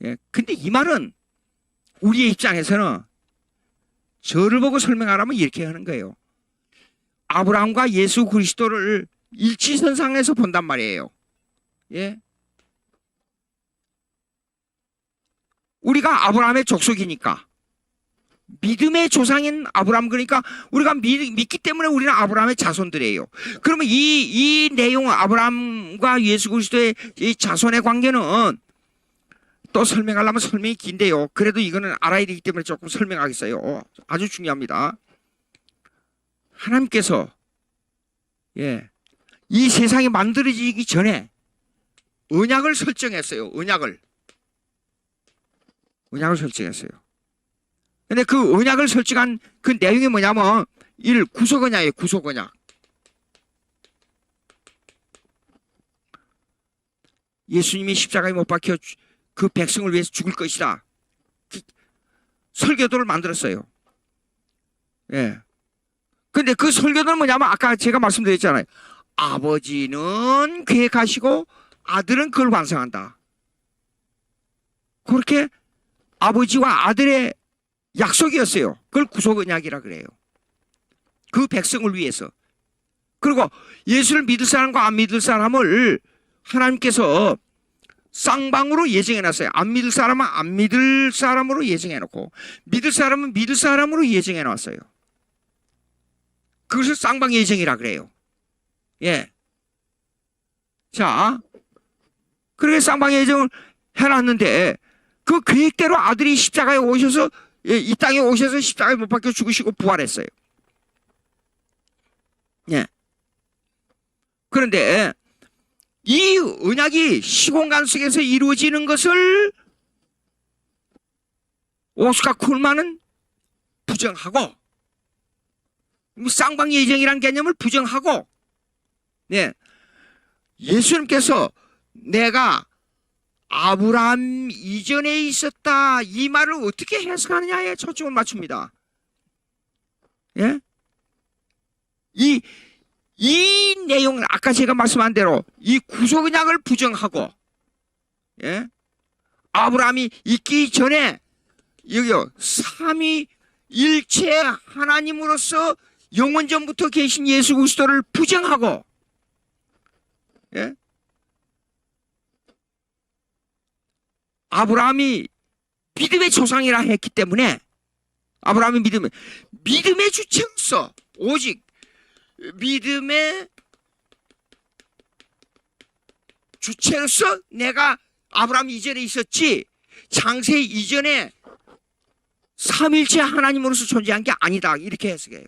예. 근데 이 말은 우리의 입장에서는 저를 보고 설명하라면 이렇게 하는 거예요. 아브라함과 예수 그리스도를 일치선상에서 본단 말이에요. 예. 우리가 아브라함의 족속이니까, 믿음의 조상인 아브라함, 그러니까 우리가 믿기 때문에 우리는 아브라함의 자손들이에요. 그러면 이 내용, 아브라함과 예수 그리스도의 이 자손의 관계는 또 설명하려면 설명이 긴데요. 그래도 이거는 알아야 되기 때문에 조금 설명하겠어요. 아주 중요합니다. 하나님께서 이 세상이 만들어지기 전에 언약을 설정했어요. 언약을 설정했어요. 근데 그 언약을 설정한 그 내용이 뭐냐면 구속언약이에요. 구속언약. 예수님이 십자가에 못 박혀 그 백성을 위해서 죽을 것이다. 설교도를 만들었어요. 예. 근데 그 설교도는 뭐냐면 아까 제가 말씀드렸잖아요. 아버지는 계획하시고 아들은 그걸 완성한다. 그렇게 아버지와 아들의 약속이었어요. 그걸 구속언약이라 그래요. 그 백성을 위해서. 그리고 예수를 믿을 사람과 안 믿을 사람을 하나님께서 쌍방으로 예정해놨어요. 안 믿을 사람은 안 믿을 사람으로 예정해놓고 믿을 사람은 믿을 사람으로 예정해놨어요. 그것을 쌍방 예정이라 그래요. 예. 자, 그렇게 쌍방 예정을 해놨는데 그 계획대로 아들이 십자가에 오셔서 이 땅에 오셔서 십자가에 못 박혀 죽으시고 부활했어요. 예. 그런데 이 언약이 시공간 속에서 이루어지는 것을 오스카 쿨만은 부정하고 쌍방 예정이란 개념을 부정하고 네. 예수님께서 내가 아브라함 이전에 있었다 이 말을 어떻게 해석하느냐에 초점을 맞춥니다. 예? 이 내용은 아까 제가 말씀한 대로 이 구속 언약을 부정하고 예? 아브라함이 있기 전에 여기요 삼위일체 하나님으로서 영원전부터 계신 예수 그리스도를 부정하고 예? 아브라함이 믿음의 조상이라 했기 때문에 아브라함이 믿음의 주체로서 오직 믿음의 주체로서 내가 아브라함 이전에 있었지 창세 이전에 삼일체 하나님으로서 존재한 게 아니다 이렇게 해석해요.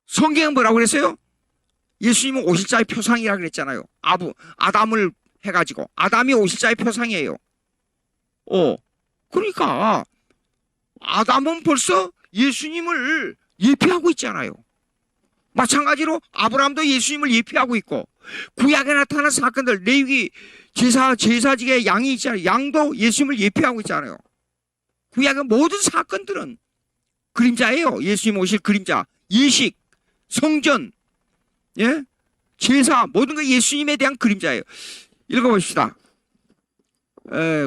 성경은 뭐라고 그랬어요? 예수님은 오실자의 표상이라 그랬잖아요. 아담을 해가지고 아담이 오실자의 표상이에요. 그러니까 아담은 벌써 예수님을 예표하고 있잖아요. 마찬가지로 아브라함도 예수님을 예표하고 있고 구약에 나타난 사건들 레위기 제사직의 양이 있잖아요. 양도 예수님을 예표하고 있잖아요. 구약의 모든 사건들은 그림자예요. 예수님 오실 그림자, 예식, 성전, 예? 제사 모든 게 예수님에 대한 그림자예요. 읽어봅시다.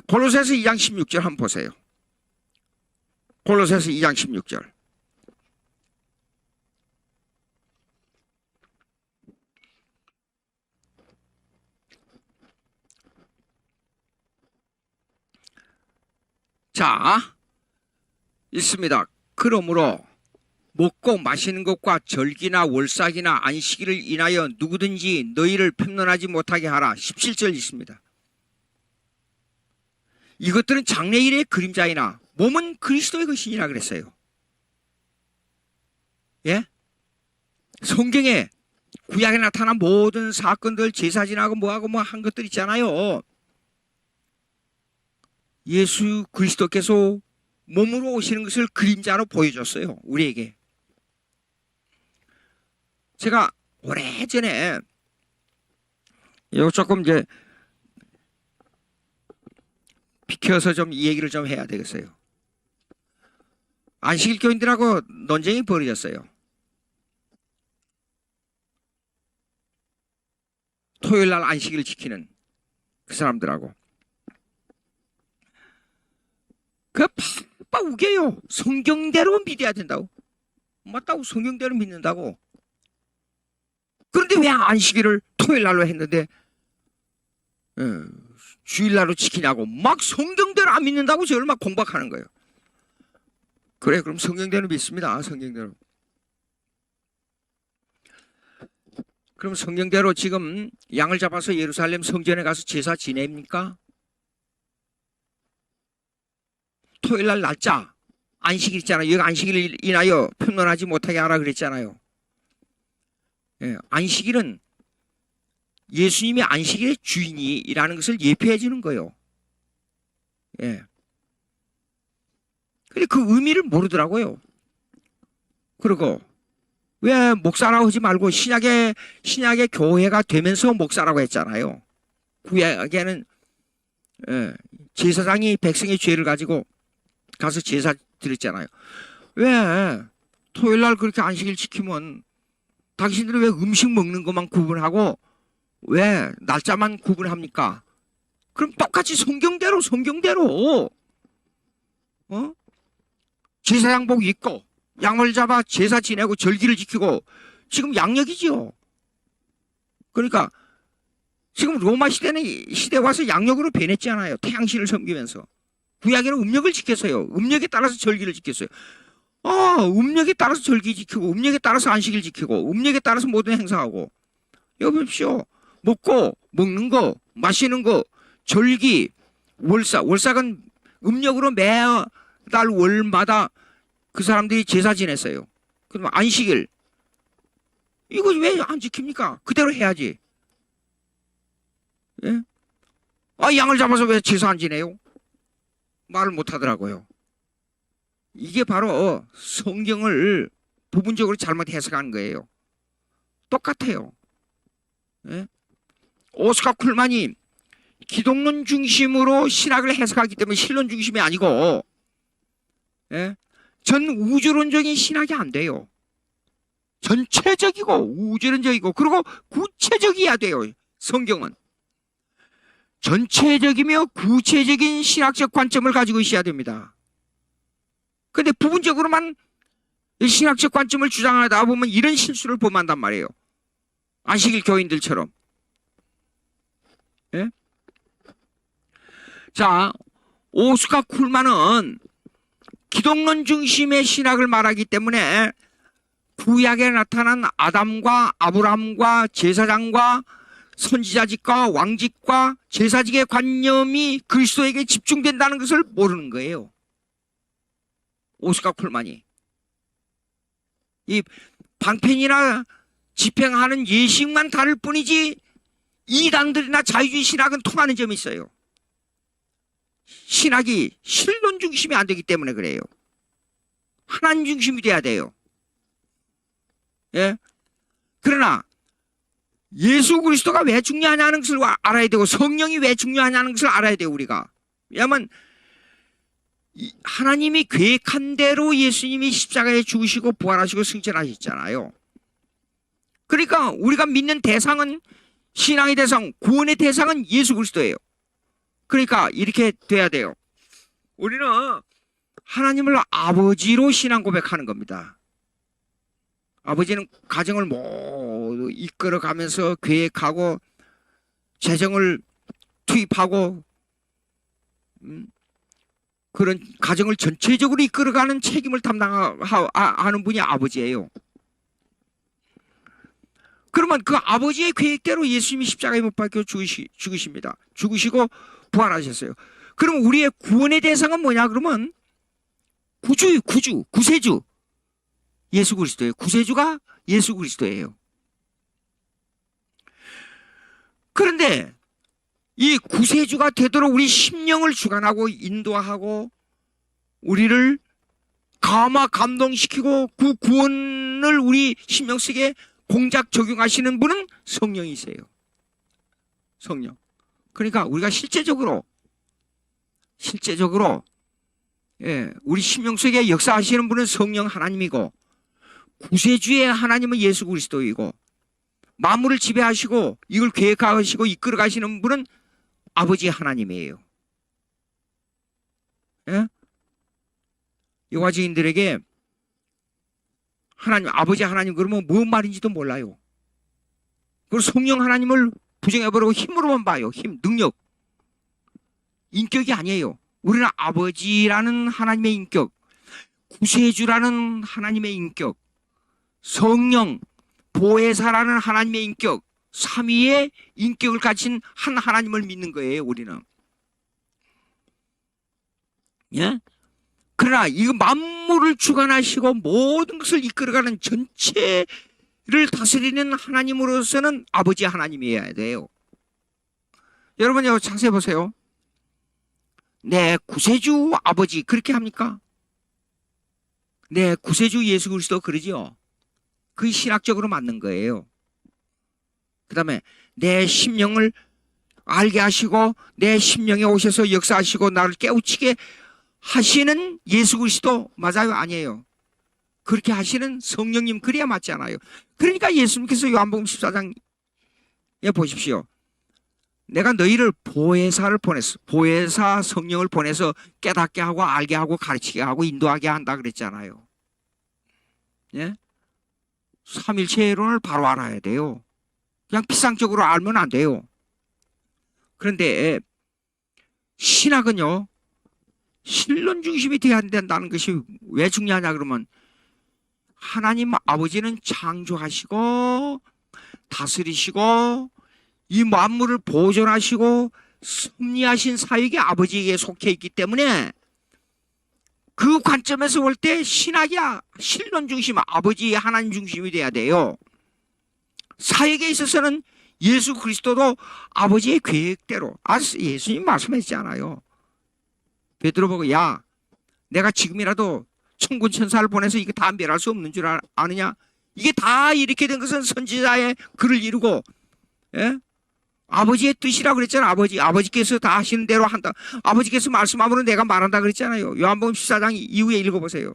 골로새서 2장 16절 한번 보세요. 골로새서 2장 16절. 자, 있습니다. 그러므로 먹고 마시는 것과 절기나 월삭이나 안식일을 인하여 누구든지 너희를 폄론하지 못하게 하라. 17절 있습니다. 이것들은 장래일의 그림자이나 몸은 그리스도의 것이니라 그랬어요. 예? 성경에 구약에 나타난 모든 사건들 제사 지나고 뭐하고 뭐 한 것들 있잖아요. 예수 그리스도께서 몸으로 오시는 것을 그림자로 보여줬어요. 우리에게. 제가 오래전에 이거 조금 이제 비켜서 좀 이 얘기를 좀 해야 되겠어요. 안식일 교인들하고 논쟁이 벌어졌어요. 토요일 날 안식일을 지키는 그 사람들하고. 그 바빠 우겨요. 성경대로 믿어야 된다고. 맞다고 성경대로 믿는다고. 그런데 왜 안식일을 토요일 날로 했는데 주일날로 지키냐고 막 성경대로 안 믿는다고 저를 막 공박하는 거예요. 그래 그럼 성경대로 믿습니다. 성경대로. 그럼 성경대로 지금 양을 잡아서 예루살렘 성전에 가서 제사 지냅니까? 토요일 날 날짜 안식일 있잖아요. 여기 안식일을 인하여 폄론하지 못하게 하라 그랬잖아요. 예, 안식일은 예수님이 안식일의 주인이라는 것을 예표해 주는 거예요. 예. 근데 그 의미를 모르더라고요. 그리고 왜 목사라고 하지 말고 신약의 교회가 되면서 목사라고 했잖아요. 구약에는 제사장이 백성의 죄를 가지고 가서 제사 드렸잖아요. 왜 토요일 날 그렇게 안식일 지키면 당신들은 왜 음식 먹는 것만 구분하고 왜 날짜만 구분합니까? 그럼 똑같이 성경대로 제사양복 입고 양을 잡아 제사 지내고 절기를 지키고 지금 양력이지요. 그러니까 지금 로마 시대에 와서 양력으로 변했잖아요. 태양신을 섬기면서. 구약에는 음력을 지켰어요. 음력에 따라서 절기를 지켰어요. 음력에 따라서 절기 지키고, 음력에 따라서 안식일 지키고, 음력에 따라서 모든 행사하고. 여기 보십시오. 먹는 거, 마시는 거, 절기, 월삭은 음력으로 매달 월마다 그 사람들이 제사 지냈어요. 그럼 안식일. 이거 왜 안 지킵니까? 그대로 해야지. 예? 양을 잡아서 왜 제사 안 지내요? 말을 못 하더라고요. 이게 바로 성경을 부분적으로 잘못 해석한 거예요. 똑같아요. 예? 오스카 쿨만이 기독론 중심으로 신학을 해석하기 때문에 신론 중심이 아니고, 예? 전 우주론적인 신학이 안 돼요. 전체적이고 우주론적이고 그리고 구체적이어야 돼요. 성경은 전체적이며 구체적인 신학적 관점을 가지고 있어야 됩니다. 근데 부분적으로만 신학적 관점을 주장하다 보면 이런 실수를 범한단 말이에요. 안식일 교인들처럼. 예? 자, 오스카 쿨만은 기독론 중심의 신학을 말하기 때문에 구약에 나타난 아담과 아브라함과 제사장과 선지자직과 왕직과 제사직의 관념이 그리스도에게 집중된다는 것을 모르는 거예요. 오스카 쿨만이. 이 방편이나 집행하는 예식만 다를 뿐이지 이단들이나 자유주의 신학은 통하는 점이 있어요. 신학이 신론 중심이 안 되기 때문에 그래요. 하나님 중심이 돼야 돼요. 예? 그러나 예수 그리스도가 왜 중요하냐는 것을 알아야 되고 성령이 왜 중요하냐는 것을 알아야 돼요. 우리가. 왜냐하면 하나님이 계획한 대로 예수님이 십자가에 죽으시고 부활하시고 승천하셨잖아요. 그러니까 우리가 믿는 대상은 신앙의 대상, 구원의 대상은 예수 그리스도예요. 그러니까 이렇게 돼야 돼요. 우리는 하나님을 아버지로 신앙 고백하는 겁니다. 아버지는 가정을 모두 이끌어가면서 계획하고 재정을 투입하고 그런 가정을 전체적으로 이끌어가는 책임을 담당하는 분이 아버지예요. 그러면 그 아버지의 계획대로 예수님이 십자가에 못 박혀 죽으십니다. 죽으시고 부활하셨어요. 그럼 우리의 구원의 대상은 뭐냐? 그러면 구세주. 예수 그리스도예요. 구세주가 예수 그리스도예요. 그런데 이 구세주가 되도록 우리 심령을 주관하고 인도하고 우리를 감동시키고 그 구원을 우리 심령 속에 공작 적용하시는 분은 성령이세요. 성령. 그러니까 우리가 실제적으로 우리 심령 속에 역사하시는 분은 성령 하나님이고 구세주의 하나님은 예수 그리스도이고 만물을 지배하시고 이걸 계획하시고 이끌어 가시는 분은 아버지 하나님이에요. 예? 여호와 증인들에게 하나님, 아버지 하나님 그러면 무슨 말인지도 몰라요. 그리고 성령 하나님을 부정해버리고 힘으로만 봐요. 힘, 능력. 인격이 아니에요. 우리는 아버지라는 하나님의 인격, 구세주라는 하나님의 인격, 성령, 보혜사라는 하나님의 인격, 삼위의 인격을 가진 한 하나님을 믿는 거예요. 우리는. 예? 그러나 이 만물을 주관하시고 모든 것을 이끌어가는 전체를 다스리는 하나님으로서는 아버지 하나님이어야 돼요. 여러분 이거 자세히 보세요. 내 구세주 아버지 그렇게 합니까? 내 구세주 예수 그리스도 그러지요. 그게 신학적으로 맞는 거예요. 그 다음에 내 심령을 알게 하시고 내 심령에 오셔서 역사하시고 나를 깨우치게 하시는 예수 그리스도 맞아요? 아니에요? 그렇게 하시는 성령님 그래야 맞잖아요. 그러니까 예수님께서 요한복음 14장에 보십시오. 내가 너희를 보혜사를 보냈어. 보혜사 성령을 보내서 깨닫게 하고 알게 하고 가르치게 하고 인도하게 한다 그랬잖아요. 예? 삼일체론을 바로 알아야 돼요. 그냥 피상적으로 알면 안 돼요. 그런데 신학은요, 신론 중심이 되어야 된다는 것이 왜 중요하냐 그러면, 하나님 아버지는 창조하시고 다스리시고 이 만물을 보존하시고 섭리하신 사역이 아버지에게 속해 있기 때문에, 그 관점에서 볼 때 신학이야 신론 중심, 아버지 하나님 중심이 돼야 돼요. 사역에 있어서는 예수 그리스도도 아버지의 계획대로, 예수님 말씀하셨잖아요. 베드로 보고, 야, 내가 지금이라도 천군 천사를 보내서 이게 다 멸할 수 없는 줄 아느냐? 이게 다 이렇게 된 것은 선지자의 글을 이루고, 예? 아버지의 뜻이라고 그랬잖아. 아버지께서 다 하시는 대로 한다. 아버지께서 말씀함으로 내가 말한다 그랬잖아요. 요한복음 14장 이후에 읽어보세요.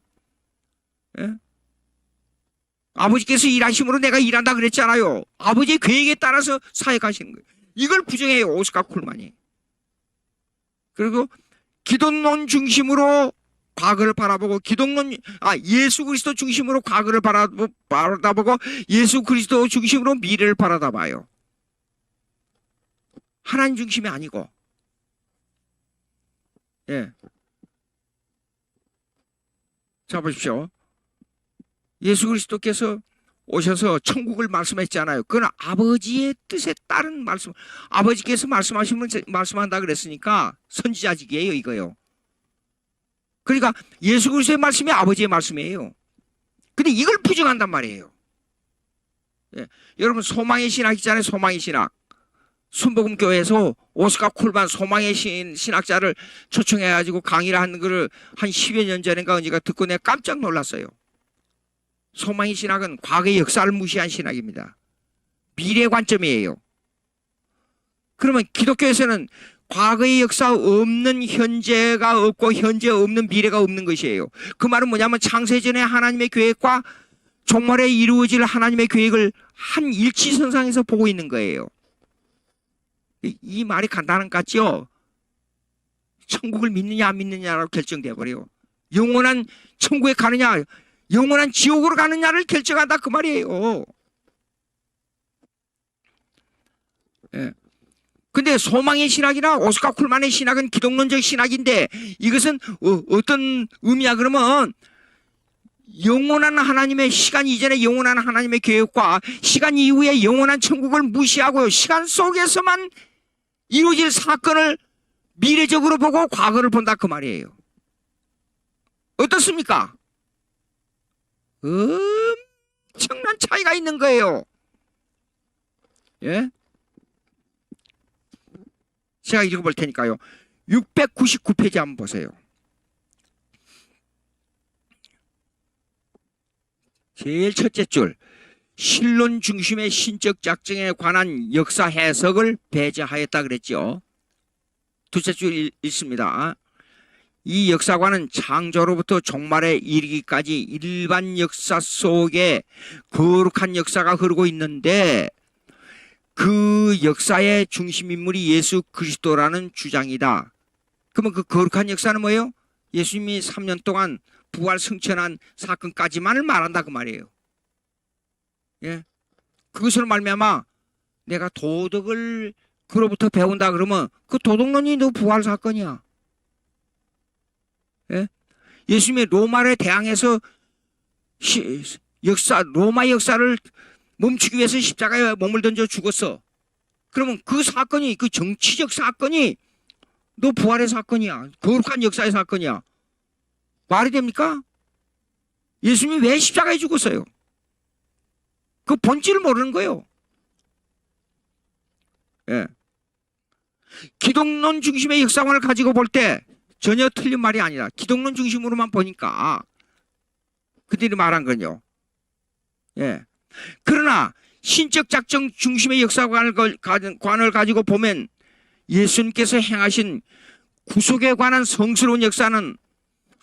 예? 아버지께서 일하심으로 내가 일한다 그랬잖아요. 아버지의 계획에 따라서 사역하시는 거예요. 이걸 부정해요, 오스카 쿨만이. 그리고 기독론 중심으로 과거를 바라보고, 예수 그리스도 중심으로 과거를 바라보고 예수 그리스도 중심으로 미래를 바라봐요. 하나님 중심이 아니고. 예. 자, 보십시오. 예수 그리스도께서 오셔서 천국을 말씀했잖아요. 그건 아버지의 뜻에 따른 말씀. 아버지께서 말씀한다 그랬으니까 선지자직이에요, 이거요. 그러니까 예수 그리스도의 말씀이 아버지의 말씀이에요. 근데 이걸 부정한단 말이에요. 예. 여러분, 소망의 신학 있잖아요. 소망의 신학. 순복음교회에서 오스카 콜만 소망의 신학자를 초청해가지고 강의를 하는 거를 한 10여 년 전인가 언제가 듣고 내가 깜짝 놀랐어요. 소망의 신학은 과거의 역사를 무시한 신학입니다. 미래 관점이에요. 그러면 기독교에서는 과거의 역사 없는 현재가 없고 현재 없는 미래가 없는 것이에요. 그 말은 뭐냐면 창세전에 하나님의 계획과 종말에 이루어질 하나님의 계획을 한 일치선상에서 보고 있는 거예요. 이 말이 간단한 것 같죠? 천국을 믿느냐 안 믿느냐로 결정돼 버려요. 영원한 천국에 가느냐 영원한 지옥으로 가느냐를 결정한다 그 말이에요. 예. 근데 소망의 신학이나 오스카 쿨만의 신학은 기독론적 신학인데, 이것은 어떤 의미야 그러면, 영원한 하나님의, 시간 이전에 영원한 하나님의 계획과 시간 이후에 영원한 천국을 무시하고 시간 속에서만 이루어질 사건을 미래적으로 보고 과거를 본다 그 말이에요. 어떻습니까? 엄청난 차이가 있는 거예요. 예? 제가 읽어볼 테니까요. 699페이지 한번 보세요. 제일 첫째 줄, 신론 중심의 신적 작정에 관한 역사 해석을 배제하였다 그랬죠. 둘째 줄 읽습니다. 이 역사관은 창조로부터 종말에 이르기까지 일반 역사 속에 거룩한 역사가 흐르고 있는데, 그 역사의 중심인물이 예수 그리스도라는 주장이다. 그러면 그 거룩한 역사는 뭐예요? 예수님이 3년 동안 부활 승천한 사건까지만을 말한다 그 말이에요. 예, 그것으로 말미암아 내가 도덕을 그로부터 배운다 그러면 그 도덕론이 너 부활 사건이야. 예? 예수님이 로마를 대항해서 로마 역사를 멈추기 위해서 십자가에 몸을 던져 죽었어. 그러면 그 사건이, 그 정치적 사건이 너 부활의 사건이야. 거룩한 역사의 사건이야. 말이 됩니까? 예수님이 왜 십자가에 죽었어요? 그 본질을 모르는 거예요. 예. 기독론 중심의 역사관을 가지고 볼 때 전혀 틀린 말이 아니라 기독론 중심으로만 보니까 그들이 말한 건요. 예. 그러나 신적 작정 중심의 역사관을 가지고 보면 예수님께서 행하신 구속에 관한 성스러운 역사는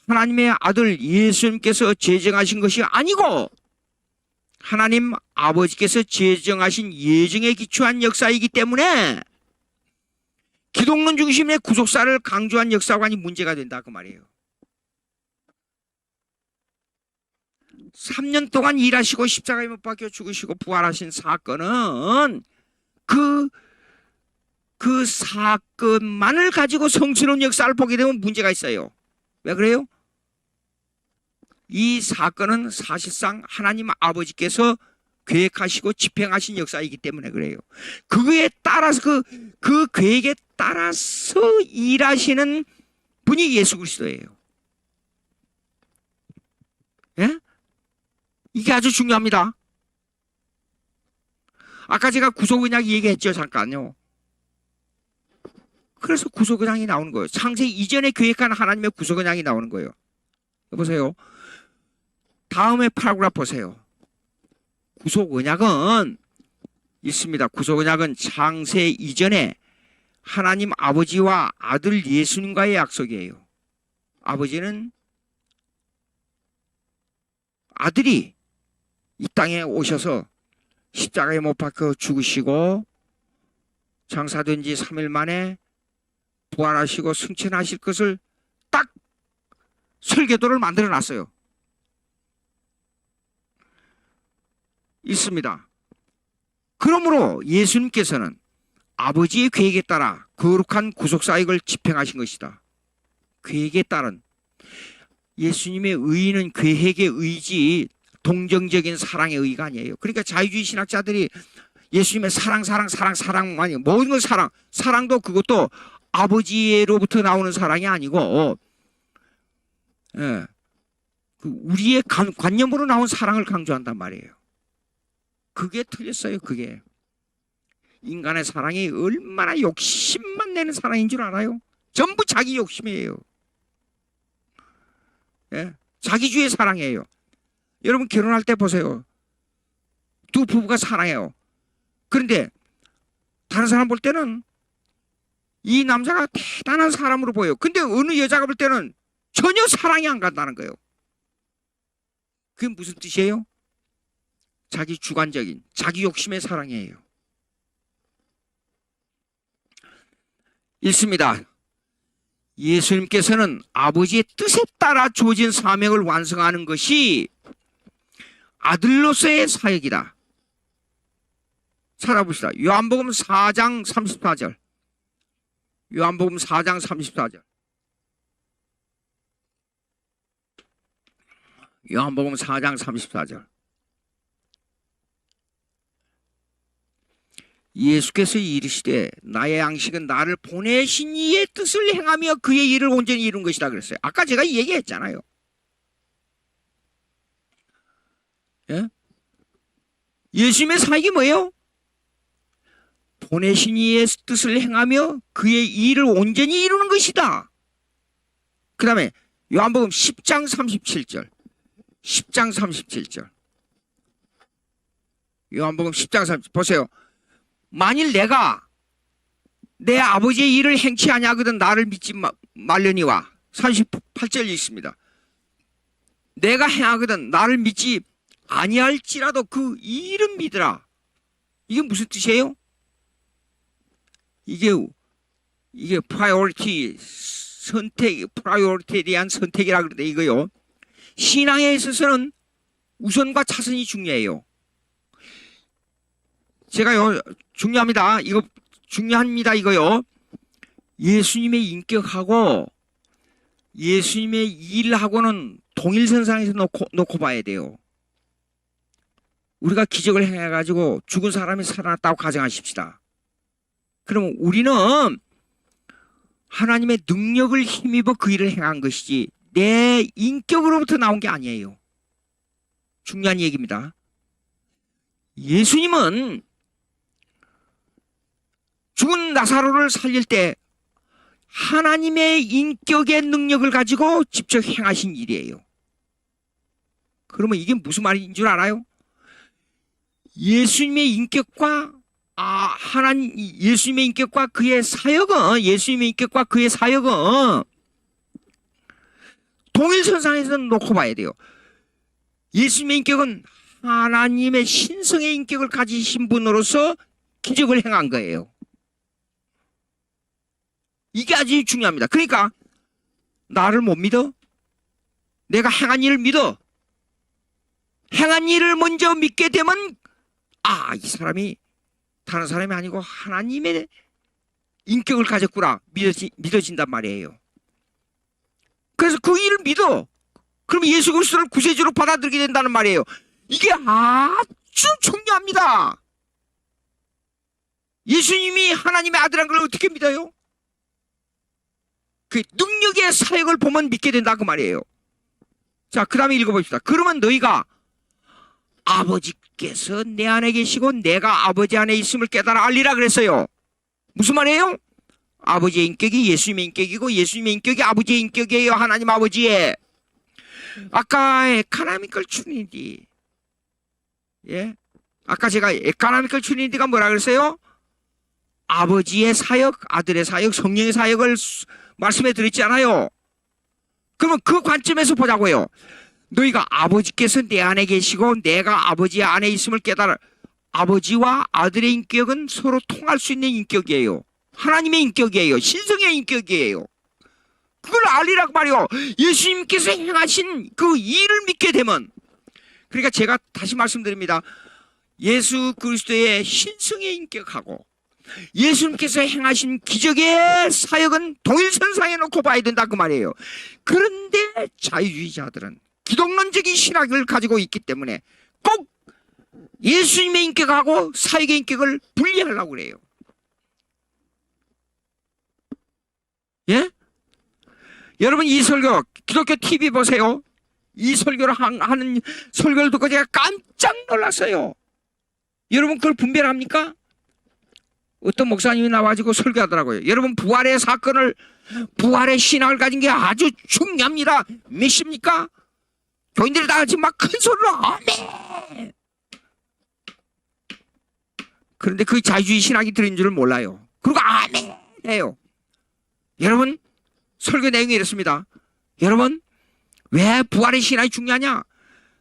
하나님의 아들 예수님께서 제정하신 것이 아니고 하나님 아버지께서 제정하신 예정에 기초한 역사이기 때문에 기독론 중심의 구속사를 강조한 역사관이 문제가 된다 그 말이에요. 3년 동안 일하시고 십자가에 못 박혀 죽으시고 부활하신 사건은 그, 그 사건만을 가지고 성스러운 역사를 보게 되면 문제가 있어요. 왜 그래요? 이 사건은 사실상 하나님 아버지께서 계획하시고 집행하신 역사이기 때문에 그래요. 그거에 따라서 그 계획에 따라서 일하시는 분이 예수 그리스도예요. 예? 이게 아주 중요합니다. 아까 제가 구속은약 얘기했죠. 잠깐요. 그래서 구속은약이 나오는 거예요. 창세 이전에 계획한 하나님의 구속은약이 나오는 거예요. 보세요. 다음에 파라그래프 보세요. 구속언약은 있습니다. 구속언약은 창세 이전에 하나님 아버지와 아들 예수님과의 약속이에요. 아버지는 아들이 이 땅에 오셔서 십자가에 못 박혀 죽으시고 장사된 지 3일 만에 부활하시고 승천하실 것을 딱 설계도를 만들어 놨어요. 있습니다. 그러므로 예수님께서는 아버지의 계획에 따라 거룩한 구속사역을 집행하신 것이다. 계획에 따른 예수님의 의의는 계획의 의지 동정적인 사랑의 의의가 아니에요. 그러니까 자유주의 신학자들이 예수님의 사랑만이 모든 걸 사랑도 그것도 아버지로부터 나오는 사랑이 아니고 예, 우리의 관념으로 나온 사랑을 강조한단 말이에요. 그게 틀렸어요. 그게 인간의 사랑이 얼마나 욕심만 내는 사랑인 줄 알아요? 전부 자기 욕심이에요. 예? 자기주의 사랑이에요. 여러분 결혼할 때 보세요. 두 부부가 사랑해요. 그런데 다른 사람 볼 때는 이 남자가 대단한 사람으로 보여요. 근데 어느 여자가 볼 때는 전혀 사랑이 안 간다는 거예요. 그게 무슨 뜻이에요? 자기 주관적인 자기 욕심의 사랑이에요. 읽습니다. 예수님께서는 아버지의 뜻에 따라 주어진 사명을 완성하는 것이 아들로서의 사역이다. 찾아봅시다. 요한복음 4장 34절. 요한복음 4장 34절. 요한복음 4장 34절. 예수께서 이르시되 나의 양식은 나를 보내신 이의 뜻을 행하며 그의 일을 온전히 이룬 것이다 그랬어요. 아까 제가 얘기했잖아요. 예? 예수님의 사역이 뭐예요? 보내신 이의 뜻을 행하며 그의 일을 온전히 이루는 것이다. 그 다음에 요한복음 10장 37절. 10장 37절. 요한복음 10장 37절. 보세요. 만일 내가 내 아버지의 일을 행치 아니하거든 나를 믿지 말려니와 38절이 있습니다. 내가 행하거든 나를 믿지 아니할지라도 그 일은 믿으라. 이게 무슨 뜻이에요? 이게 프라이오리티 프라이오리티에 대한 선택이라 그러는데 이거요. 신앙에 있어서는 우선과 차선이 중요해요. 제가요 중요합니다. 이거 중요합니다. 이거요. 예수님의 인격하고 예수님의 일하고는 동일선상에서 놓고 봐야 돼요. 우리가 기적을 행해가지고 죽은 사람이 살아났다고 가정하십시다. 그러면 우리는 하나님의 능력을 힘입어 그 일을 행한 것이지 내 인격으로부터 나온 게 아니에요. 중요한 얘기입니다. 예수님은 죽은 나사로를 살릴 때 하나님의 인격의 능력을 가지고 직접 행하신 일이에요. 그러면 이게 무슨 말인 줄 알아요? 예수님의 인격과 예수님의 인격과 그의 사역은 동일선상에서 놓고 봐야 돼요. 예수님의 인격은 하나님의 신성의 인격을 가지신 분으로서 기적을 행한 거예요. 이게 아주 중요합니다. 그러니까 나를 못 믿어? 내가 행한 일을 믿어. 행한 일을 먼저 믿게 되면 이 사람이 다른 사람이 아니고 하나님의 인격을 가졌구나 믿어진단 말이에요. 그래서 그 일을 믿어. 그럼 예수 그리스도를 구세주로 받아들이게 된다는 말이에요. 이게 아주 중요합니다. 예수님이 하나님의 아들인 걸 어떻게 믿어요? 그 능력의 사역을 보면 믿게 된다 그 말이에요. 자, 그 다음에 읽어봅시다. 그러면 너희가 아버지께서 내 안에 계시고 내가 아버지 안에 있음을 깨달아 알리라 그랬어요. 무슨 말이에요? 아버지의 인격이 예수님의 인격이고 예수님의 인격이 아버지의 인격이에요. 하나님 아버지의. 아까 에카나미컬 트리니티. 예? 아까 제가 에카나미컬 트리니티가 뭐라 그랬어요? 아버지의 사역, 아들의 사역, 성령의 사역을 말씀해 드렸잖아요. 그러면 그 관점에서 보자고요. 너희가 아버지께서 내 안에 계시고 내가 아버지 안에 있음을 깨달아. 아버지와 아들의 인격은 서로 통할 수 있는 인격이에요. 하나님의 인격이에요. 신성의 인격이에요. 그걸 알리라고 말이요. 예수님께서 행하신 그 일을 믿게 되면, 그러니까 제가 다시 말씀드립니다. 예수 그리스도의 신성의 인격하고 예수님께서 행하신 기적의 사역은 동일선상에 놓고 봐야 된다 그 말이에요. 그런데 자유주의자들은 기독론적인 신학을 가지고 있기 때문에 꼭 예수님의 인격하고 사역의 인격을 분리하려고 그래요. 예? 여러분 이 설교 기독교 TV 보세요. 이 설교를 하는 설교를 듣고 제가 깜짝 놀랐어요. 여러분 그걸 분별합니까? 어떤 목사님이 나와가지고 설교하더라고요. 여러분 부활의 사건을, 부활의 신앙을 가진 게 아주 중요합니다. 믿습니까? 교인들이 다 같이 막 큰 소리로 아멘. 그런데 그 자유주의 신학이 들은 줄을 몰라요. 그리고 아멘 해요. 여러분 설교 내용이 이렇습니다. 여러분 왜 부활의 신앙이 중요하냐?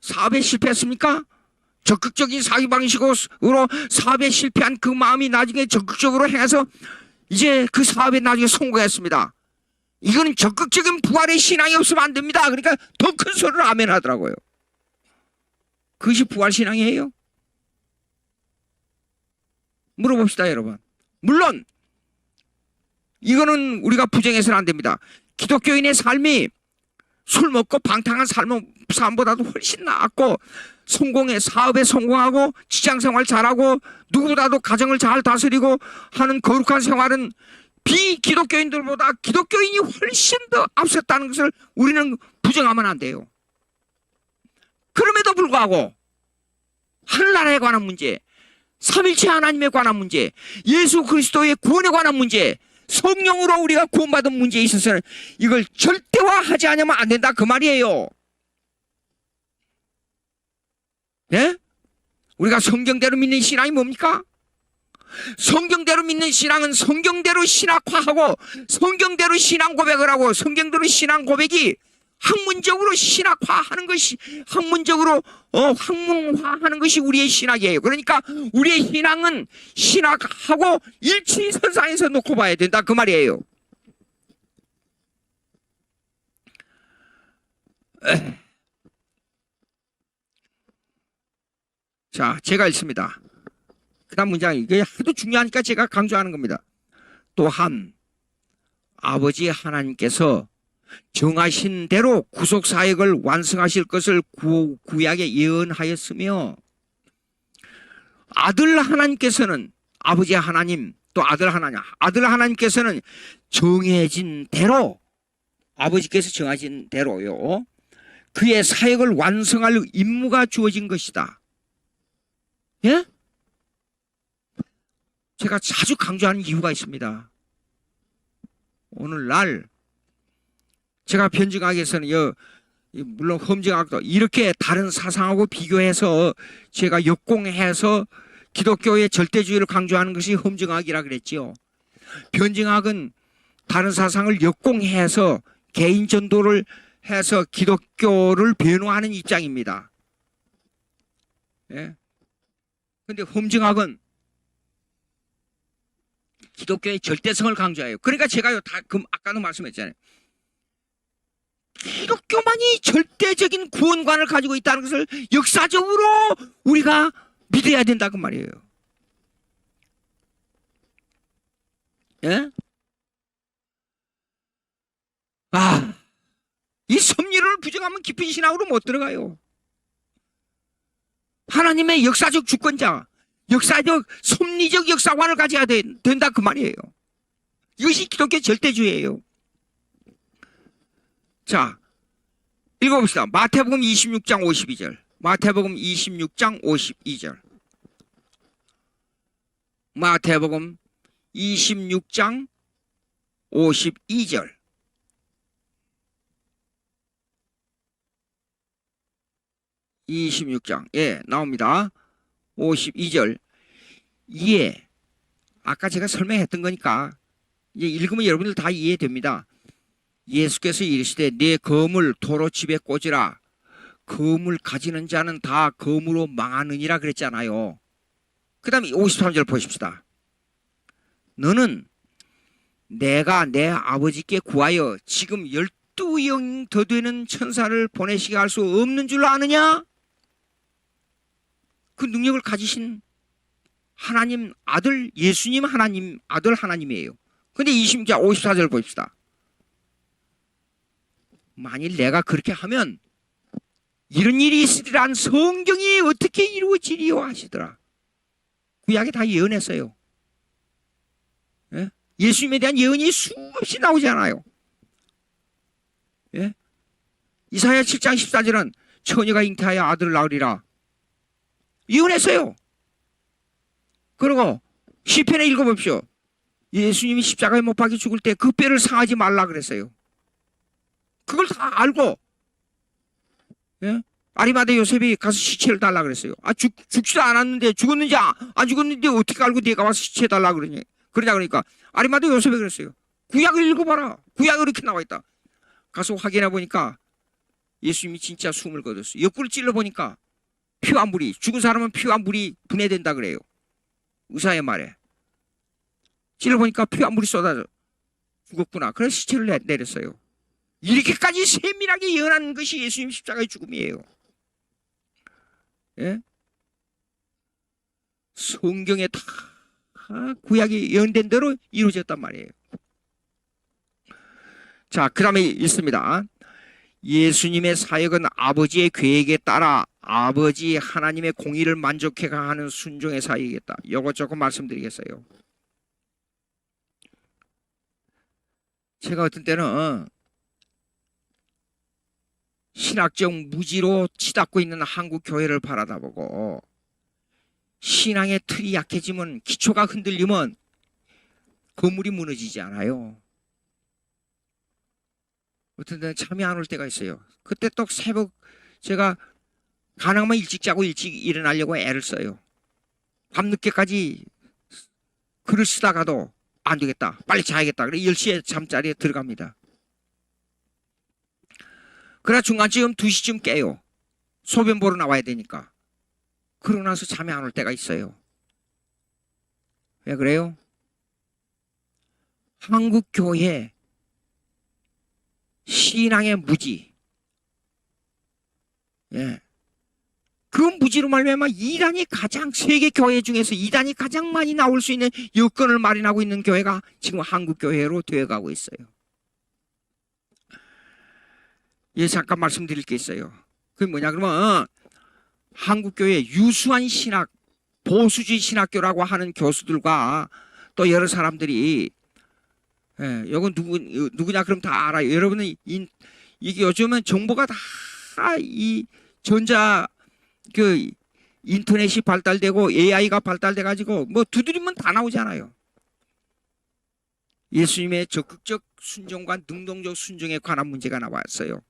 사업에 실패했습니까? 적극적인 사기 방식으로 사업에 실패한 그 마음이 나중에 적극적으로 행해서 이제 그 사업에 나중에 성공했습니다. 이거는 적극적인 부활의 신앙이 없으면 안 됩니다. 그러니까 더 큰 소리로 아멘 하더라고요. 그것이 부활 신앙이에요? 물어봅시다 여러분. 물론 이거는 우리가 부정해서는 안 됩니다. 기독교인의 삶이 술 먹고 방탕한 삶보다도 훨씬 낫고 성공해 사업에 성공하고 직장생활 잘하고 누구보다도 가정을 잘 다스리고 하는 거룩한 생활은 비기독교인들보다 기독교인이 훨씬 더 앞섰다는 것을 우리는 부정하면 안 돼요. 그럼에도 불구하고 하늘나라에 관한 문제, 삼일체 하나님에 관한 문제, 예수 그리스도의 구원에 관한 문제, 성령으로 우리가 구원받은 문제에 있어서는 이걸 절대화하지 않으면 안 된다 그 말이에요. 네? 우리가 성경대로 믿는 신앙이 뭡니까? 성경대로 믿는 신앙은 성경대로 신학화하고 성경대로 신앙 고백을 하고 성경대로 신앙 고백이 학문적으로 신학화하는 것이 학문적으로 학문화하는 것이 우리의 신학이에요. 그러니까 우리의 신앙은 신학하고 일치선상에서 놓고 봐야 된다 그 말이에요. 자, 제가 읽습니다. 그 다음 문장이 이게 하도 중요하니까 제가 강조하는 겁니다. 또한 아버지 하나님께서 정하신 대로 구속사역을 완성하실 것을 구약에 예언하였으며 아들 하나님께서는 아버지 하나님 또 아들 하나님께서는 정해진 대로 아버지께서 정하신 대로요 그의 사역을 완성할 임무가 주어진 것이다. 예? 제가 자주 강조하는 이유가 있습니다. 오늘날 제가 변증하기 위해서는 물론 험증학도 이렇게 다른 사상하고 비교해서 제가 역공해서 기독교의 절대주의를 강조하는 것이 험증학이라 그랬지요. 변증학은 다른 사상을 역공해서 개인 전도를 해서 기독교를 변호하는 입장입니다. 예. 근데 험증학은 기독교의 절대성을 강조해요. 그러니까 제가요, 아까도 말씀했잖아요. 기독교만이 절대적인 구원관을 가지고 있다는 것을 역사적으로 우리가 믿어야 된다 그 말이에요. 예? 아, 이 섭리를 부정하면 깊은 신앙으로 못 들어가요. 하나님의 역사적 주권자, 역사적 섭리적 역사관을 가져야 된다 그 말이에요. 이것이 기독교 절대주의예요. 자, 읽어봅시다. 마태복음 26장 52절. 마태복음 26장 52절. 마태복음 26장 52절. 예, 나옵니다. 52절. 예, 아까 제가 설명했던 거니까 이제 읽으면 여러분들 다 이해됩니다. 예수께서 이르시되 내 검을 도로 집에 꽂으라. 검을 가지는 자는 다 검으로 망하느니라 그랬잖아요. 그 다음에 53절 보십시다. 너는 내가 내 아버지께 구하여 지금 12영 더 되는 천사를 보내시게 할 수 없는 줄 아느냐? 그 능력을 가지신 하나님 아들, 예수님 하나님 아들 하나님이에요. 근데 26절 54절 봅시다. 만일 내가 그렇게 하면 이런 일이 있으리란 성경이 어떻게 이루어지리요 하시더라. 구약에 다 예언했어요. 예? 예수님에 대한 예언이 수없이 나오잖아요. 예? 이사야 7장 14절은 처녀가 잉태하여 아들을 낳으리라. 예언했어요. 그리고 시편에 읽어봅시오. 예수님이 십자가에 못 박혀 죽을 때 그 뼈를 상하지 말라 그랬어요. 그걸 다 알고, 예? 아리마대 요셉이 가서 시체를 달라 그랬어요. 죽지도 않았는데, 죽었는지 안 죽었는데 어떻게 알고 네가 와서 시체 달라 그러냐 그러니까 아리마대 요셉이 그랬어요. 구약을 읽어봐라. 구약에 이렇게 나와 있다. 가서 확인해 보니까 예수님이 진짜 숨을 거뒀어요. 옆구리 찔러 보니까 피와 물이, 죽은 사람은 피와 물이 분해된다 그래요. 의사의 말에. 찔러 보니까 피와 물이 쏟아져 죽었구나. 그래서 시체를 내렸어요. 이렇게까지 세밀하게 예언한 것이 예수님 십자가의 죽음이에요. 예? 성경에 다 구약이 예언된 대로 이루어졌단 말이에요. 자, 그 다음에 있습니다. 예수님의 사역은 아버지의 계획에 따라 아버지 하나님의 공의를 만족해가 하는 순종의 사역이겠다. 요거 조금 말씀드리겠어요. 제가 어떤 때는 신학적 무지로 치닫고 있는 한국 교회를 바라다보고 신앙의 틀이 약해지면, 기초가 흔들리면 건물이 무너지지 않아요. 어떤 때는 잠이 안 올 때가 있어요. 그때 또 새벽 제가 가능하면 일찍 자고 일찍 일어나려고 애를 써요. 밤늦게까지 글을 쓰다가도 안 되겠다. 빨리 자야겠다. 그래 10시에 잠자리에 들어갑니다. 그러나 중간쯤 2시쯤 깨요. 소변 보러 나와야 되니까. 그러고 나서 잠이 안 올 때가 있어요. 왜 그래요? 한국 교회 신앙의 무지, 예, 그 무지로 말미암아 이단이 가장, 세계 교회 중에서 이단이 가장 많이 나올 수 있는 여건을 마련하고 있는 교회가 지금 한국 교회로 되어가고 있어요. 예, 잠깐 말씀드릴 게 있어요. 그게 뭐냐 그러면 한국 교회 유수한 신학, 보수주의 신학교라고 하는 교수들과 또 여러 사람들이, 예, 이건 누구냐 그럼 다 알아요. 여러분은 이게 요즘은 정보가 다 이 전자 그 인터넷이 발달되고 AI가 발달돼 가지고 뭐 두드리면 다 나오잖아요. 예수님의 적극적 순종과 능동적 순종에 관한 문제가 나왔어요.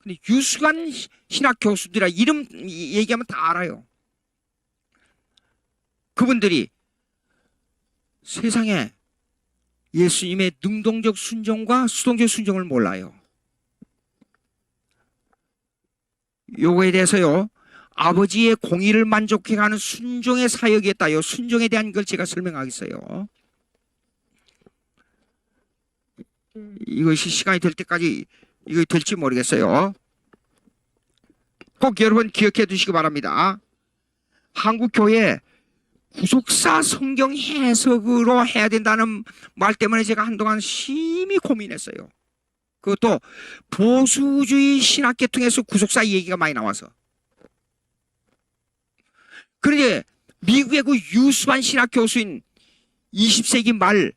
근데 유수한 신학 교수들이라 이름 얘기하면 다 알아요. 그분들이 세상에 예수님의 능동적 순종과 수동적 순종을 몰라요. 요거에 대해서요, 아버지의 공의를 만족해가는 순종의 사역이었다요. 순종에 대한 걸 제가 설명하겠어요. 이것이 시간이 될 때까지 이거 될지 모르겠어요. 꼭 여러분 기억해 두시기 바랍니다. 한국 교회 구속사 성경 해석으로 해야 된다는 말 때문에 제가 한동안 심히 고민했어요. 그것도 보수주의 신학계통에서 구속사 얘기가 많이 나와서. 그런데 미국의 그 유수한 신학 교수인 20세기 말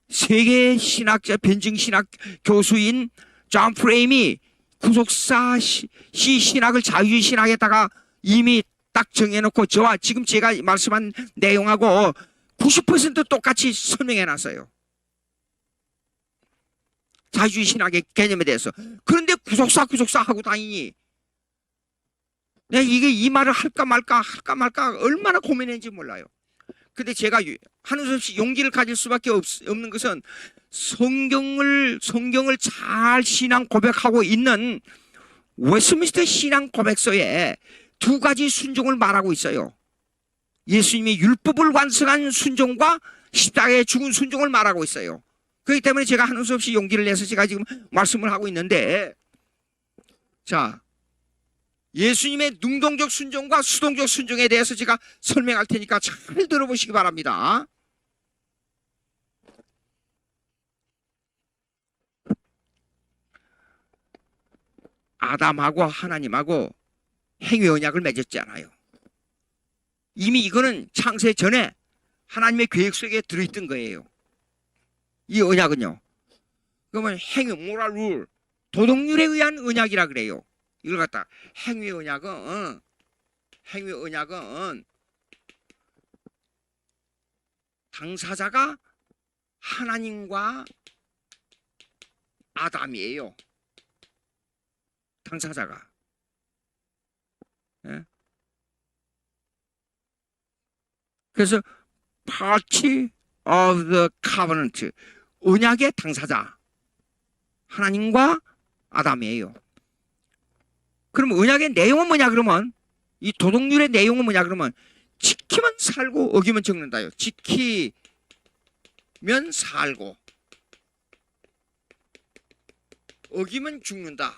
세계 신학자 변증 신학 교수인 존 프레임이 구속사 신학을 자유주의 신학에다가 이미 딱 정해놓고 저와 지금 제가 말씀한 내용하고 90% 똑같이 설명해 놨어요. 자유주의 신학의 개념에 대해서. 그런데 구속사 하고 다니니 내가 이게 이 말을 할까 말까 얼마나 고민했는지 몰라요. 근데 제가 하는 수 없이 용기를 가질 수밖에 없는 것은 성경을 잘 신앙 고백하고 있는 웨스트민스터 신앙 고백서에 두 가지 순종을 말하고 있어요. 예수님이 율법을 완성한 순종과 십자가에 죽은 순종을 말하고 있어요. 그렇기 때문에 제가 하는 수 없이 용기를 내서 제가 지금 말씀을 하고 있는데, 자, 예수님의 능동적 순종과 수동적 순종에 대해서 제가 설명할 테니까 잘 들어보시기 바랍니다. 아담하고 하나님하고 행위 언약을 맺었잖아요. 이미 이거는 창세 전에 하나님의 계획 속에 들어있던 거예요. 이 언약은요. 그러면 행위, 모랄 룰, 도덕률에 의한 언약이라 그래요. 이걸 갖다 행위 언약은 당사자가 하나님과 아담이에요. 당사자가. 예? 그래서 party of the covenant, 언약의 당사자 하나님과 아담이에요. 그럼 언약의 내용은 뭐냐 그러면, 이 도덕률의 내용은 뭐냐 그러면, 지키면 살고 어기면 죽는다요. 지키면 살고 어기면 죽는다.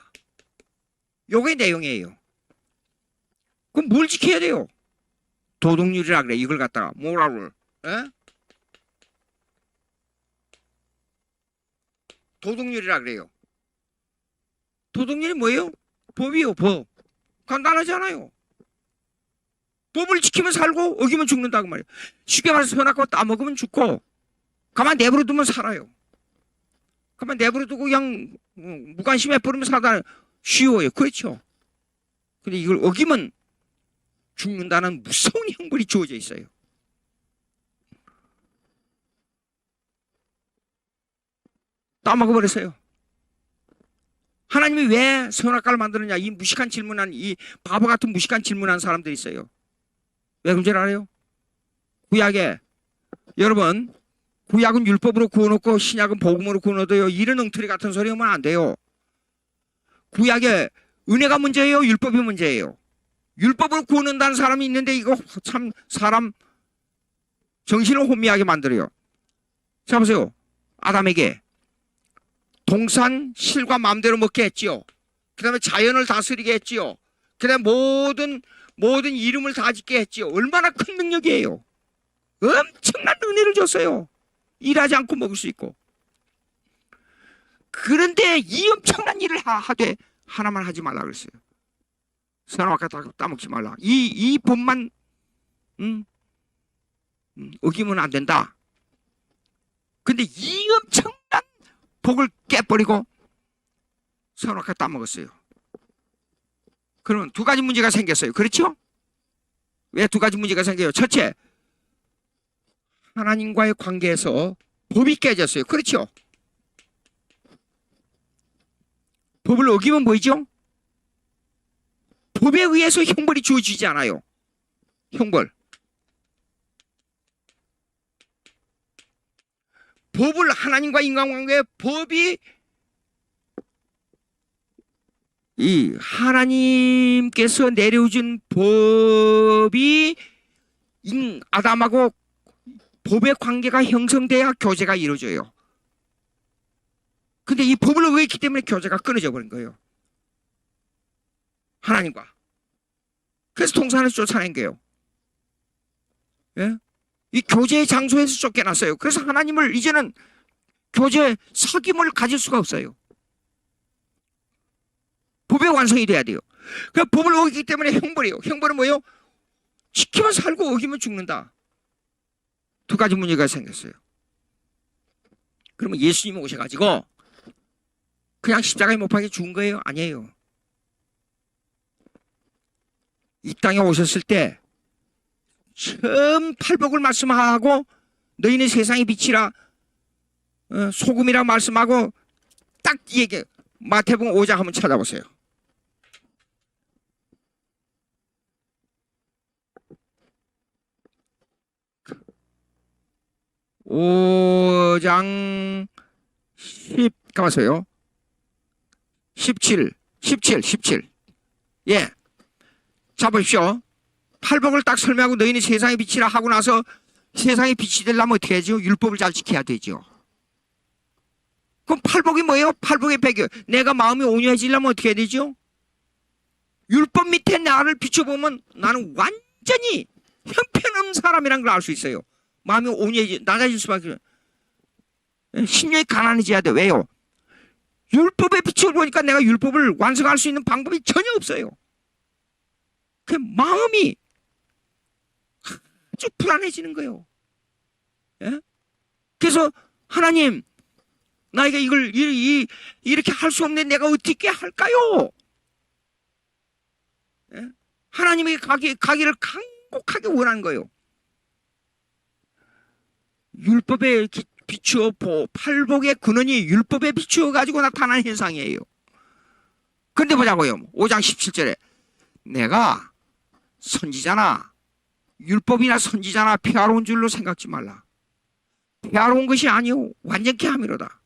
요게 내용이에요. 그럼 뭘 지켜야 돼요? 도덕률이라 그래. 이걸 갖다가 모랄을, 도덕률이라 그래요. 도덕률이 뭐예요? 법이요, 법. 간단하잖아요. 법을 지키면 살고 어기면 죽는다고 말이에요. 쉽게 말해서 선악과 따먹으면 죽고 가만 내버려 두면 살아요. 가만 내버려 두고 그냥 무관심해 버리면 살다 쉬워요. 그렇죠? 근데 이걸 어기면 죽는다는 무서운 형벌이 주어져 있어요. 따먹어버렸어요. 하나님이 왜 선악과를 만드느냐, 이 무식한 질문한, 이 바보 같은 무식한 질문한 사람들이 있어요. 왜 그런 줄 알아요? 구약에, 여러분, 구약은 율법으로 구워놓고 신약은 복음으로 구워놓어요. 이런 엉터리 같은 소리 하면 안 돼요. 구약에 은혜가 문제예요? 율법이 문제예요? 율법으로 구워놓는다는 사람이 있는데 이거 참 사람 정신을 혼미하게 만들어요. 자 보세요. 아담에게 동산 실과 마음대로 먹게 했지요. 그 다음에 자연을 다스리게 했지요. 그 다음에 모든 이름을 다 짓게 했지요. 얼마나 큰 능력이에요. 엄청난 은혜를 줬어요. 일하지 않고 먹을 수 있고. 그런데 이 엄청난 일을 하되 하나만 하지 말라 그랬어요. 선악과 따먹지 말라. 이 법만 어기면 안 된다. 근데 이 엄청난 복을 깨버리고 선악과 따먹었어요. 그러면 두 가지 문제가 생겼어요. 그렇죠? 왜 두 가지 문제가 생겨요? 첫째, 하나님과의 관계에서 법이 깨졌어요. 그렇죠? 법을 어기면 뭐죠? 법에 의해서 형벌이 주어지지 않아요. 형벌. 법을, 하나님과 인간관계의 법이, 이 하나님께서 내려준 법이 아담하고 법의 관계가 형성돼야 교제가 이루어져요. 근데 이 법을 어겼기 때문에 교제가 끊어져 버린 거예요. 하나님과. 그래서 동산에서 쫓아낸 거예요. 예? 이 교제의 장소에서 쫓겨났어요. 그래서 하나님을 이제는 교제 사귐을 가질 수가 없어요. 법의 완성이 돼야 돼요. 그 법을 어기기 때문에 형벌이에요. 형벌은 뭐예요? 지키면 살고 어기면 죽는다. 두 가지 문제가 생겼어요. 그러면 예수님이 오셔가지고 그냥 십자가에 못 박혀 죽은 거예요? 아니에요. 이 땅에 오셨을 때 처음 팔복을 말씀하고 너희는 세상의 빛이라 소금이라 말씀하고 딱 이 얘기 마태복음 5장 한번 찾아보세요. 5장 10 가만있어요. 17 예. 자 보십시오. 팔복을 딱 설명하고 너희는 세상의 빛이라 하고 나서 세상의 빛이 되려면 어떻게 해야죠? 율법을 잘 지켜야 되죠. 그럼 팔복이 뭐예요? 팔복의 배경. 내가 마음이 온유해지려면 어떻게 해야 되죠? 율법 밑에 나를 비춰보면 나는 완전히 형편없는 사람이란 걸 알 수 있어요. 마음이 낮아질 수밖에 없어요. 심령이 가난해져야 돼. 왜요? 율법에 비춰보니까 내가 율법을 완성할 수 있는 방법이 전혀 없어요. 그 마음이 아주 불안해지는 거예요. 예? 그래서 하나님, 나에게 이걸 이렇게 할 수 없는데 내가 어떻게 할까요? 예? 하나님에게 가기를 간곡하게 원하는 거예요. 율법에 비추어 팔복의 근원이 율법에 비추어 가지고 나타난 현상이에요. 근데 보자고요. 5장 17절에 내가 선지자나 율법이나 선지자나 평화로운 줄로 생각지 말라. 평화로운 것이 아니오 완전케 함이로다.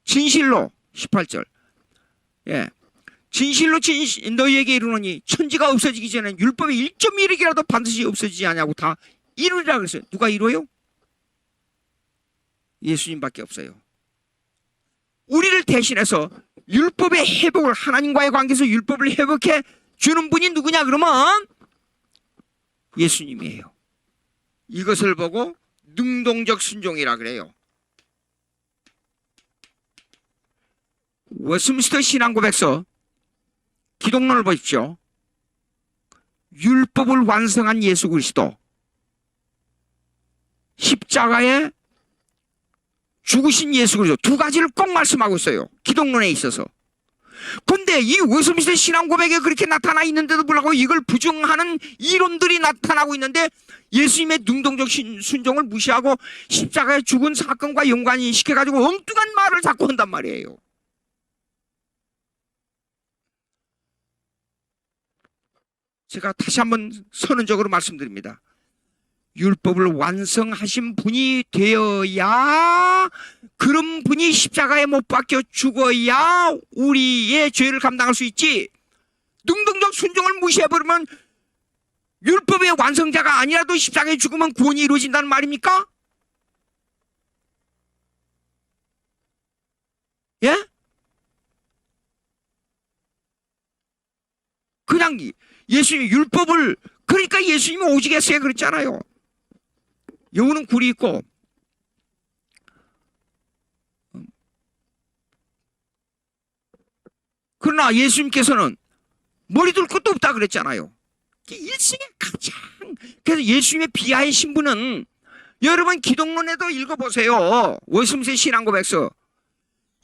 진실로 18절 예. 진실로 너희에게 이르노니 천지가 없어지기 전에 율법의 1.1억이라도 반드시 없어지지 아니하고 다 이루리라 그랬어요. 누가 이루어요? 예수님밖에 없어요. 우리를 대신해서 율법의 회복을 하나님과의 관계에서 율법을 회복해 주는 분이 누구냐 그러면 예수님이에요. 이것을 보고 능동적 순종이라 그래요. 웨스민스터 신앙고백서 기독론을 보십시오. 율법을 완성한 예수 그리스도 십자가에 죽으신 예수 그리스도 두 가지를 꼭 말씀하고 있어요. 기독론에 있어서. 근데 이 웨스민스터 신앙고백에 그렇게 나타나 있는데도 불구하고 이걸 부정하는 이론들이 나타나고 있는데 예수님의 능동적 순종을 무시하고 십자가에 죽은 사건과 연관이 시켜가지고 엉뚱한 말을 자꾸 한단 말이에요. 제가 다시 한번 선언적으로 말씀드립니다. 율법을 완성하신 분이 되어야, 그런 분이 십자가에 못 박혀 죽어야 우리의 죄를 감당할 수 있지, 능동적 순종을 무시해버리면 율법의 완성자가 아니라도 십자가에 죽으면 구원이 이루어진다는 말입니까? 예? 그냥 예수님 율법을, 그러니까 예수님이 오시겠어요 그랬잖아요. 여우는 굴이 있고 그러나 예수님께서는 머리 둘 것도 없다 그랬잖아요. 일생에 가장, 그래서 예수님의 비하의 신분은, 여러분 기독론에도 읽어보세요. 웨스민스터 신앙고백서.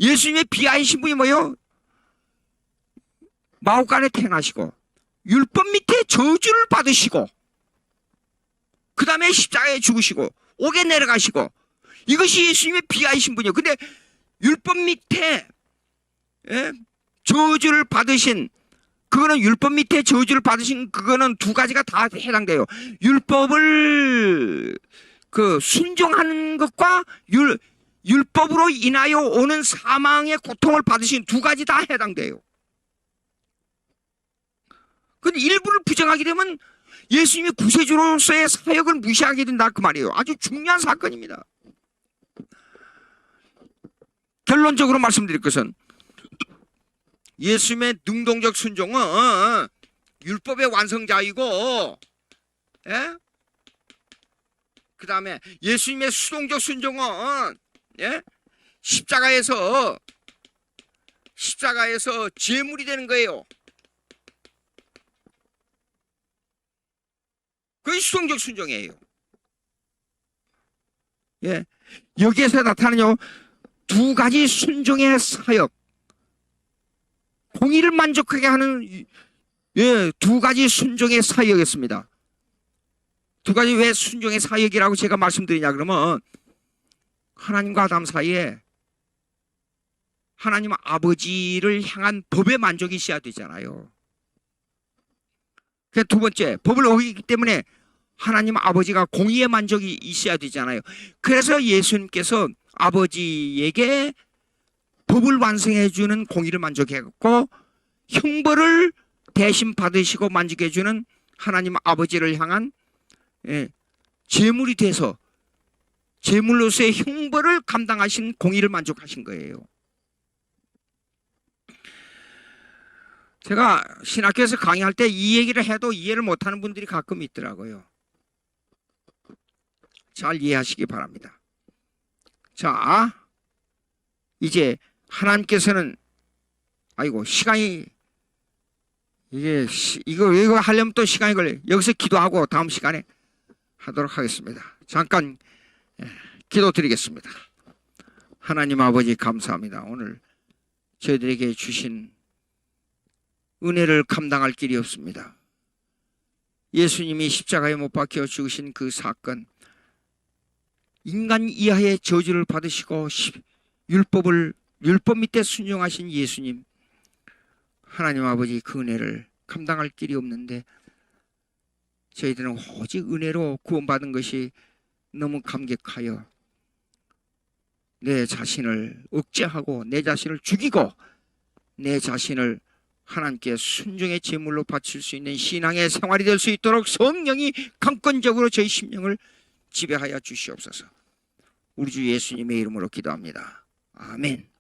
예수님의 비하의 신분이 뭐예요? 마옥간에 태어나시고 율법 밑에 저주를 받으시고 그 다음에 십자가에 죽으시고 옥에 내려가시고, 이것이 예수님의 비하의 신분이에요. 근데 율법 밑에 저주를 받으신, 그거는 율법 밑에 저주를 받으신 그거는 두 가지가 다 해당돼요. 율법을 순종하는 것과 율법으로 인하여 오는 사망의 고통을 받으신 두 가지 다 해당돼요. 근데 일부를 부정하게 되면 예수님이 구세주로서의 사역을 무시하게 된다 그 말이에요. 아주 중요한 사건입니다. 결론적으로 말씀드릴 것은 예수님의 능동적 순종은 율법의 완성자이고, 예? 그 다음에 예수님의 수동적 순종은 예? 십자가에서 제물이 되는 거예요. 그게 수동적 순종이에요. 예. 여기에서 나타나는 두 가지 순종의 사역, 공의를 만족하게 하는 두 가지 순종의 사역이었습니다. 두 가지 왜 순종의 사역이라고 제가 말씀드리냐 그러면 하나님과 아담 사이에 하나님 아버지를 향한 법의 만족이 있어야 되잖아요. 그 두 번째, 법을 어기기 때문에 하나님 아버지가 공의의 만족이 있어야 되잖아요. 그래서 예수님께서 아버지에게 법을 완성해 주는 공의를 만족했고 형벌을 대신 받으시고 만족해 주는 하나님 아버지를 향한 제물이 돼서 제물로서의 형벌을 감당하신 공의를 만족하신 거예요. 제가 신학교에서 강의할 때 이 얘기를 해도 이해를 못하는 분들이 가끔 있더라고요. 잘 이해하시기 바랍니다. 자, 이제 하나님께서는 시간이 이거 하려면 또 시간이 걸려요. 여기서 기도하고 다음 시간에 하도록 하겠습니다. 잠깐 기도 드리겠습니다. 하나님 아버지 감사합니다. 오늘 저희들에게 주신 은혜를 감당할 길이 없습니다. 예수님이 십자가에 못 박혀 죽으신 그 사건, 인간 이하의 저주를 받으시고 율법 밑에 순종하신 예수님, 하나님 아버지 그 은혜를 감당할 길이 없는데 저희들은 오직 은혜로 구원받은 것이 너무 감격하여 내 자신을 억제하고 내 자신을 죽이고 내 자신을 하나님께 순종의 제물로 바칠 수 있는 신앙의 생활이 될 수 있도록 성령이 강권적으로 저희 심령을 지배하여 주시옵소서. 우리 주 예수님의 이름으로 기도합니다. 아멘.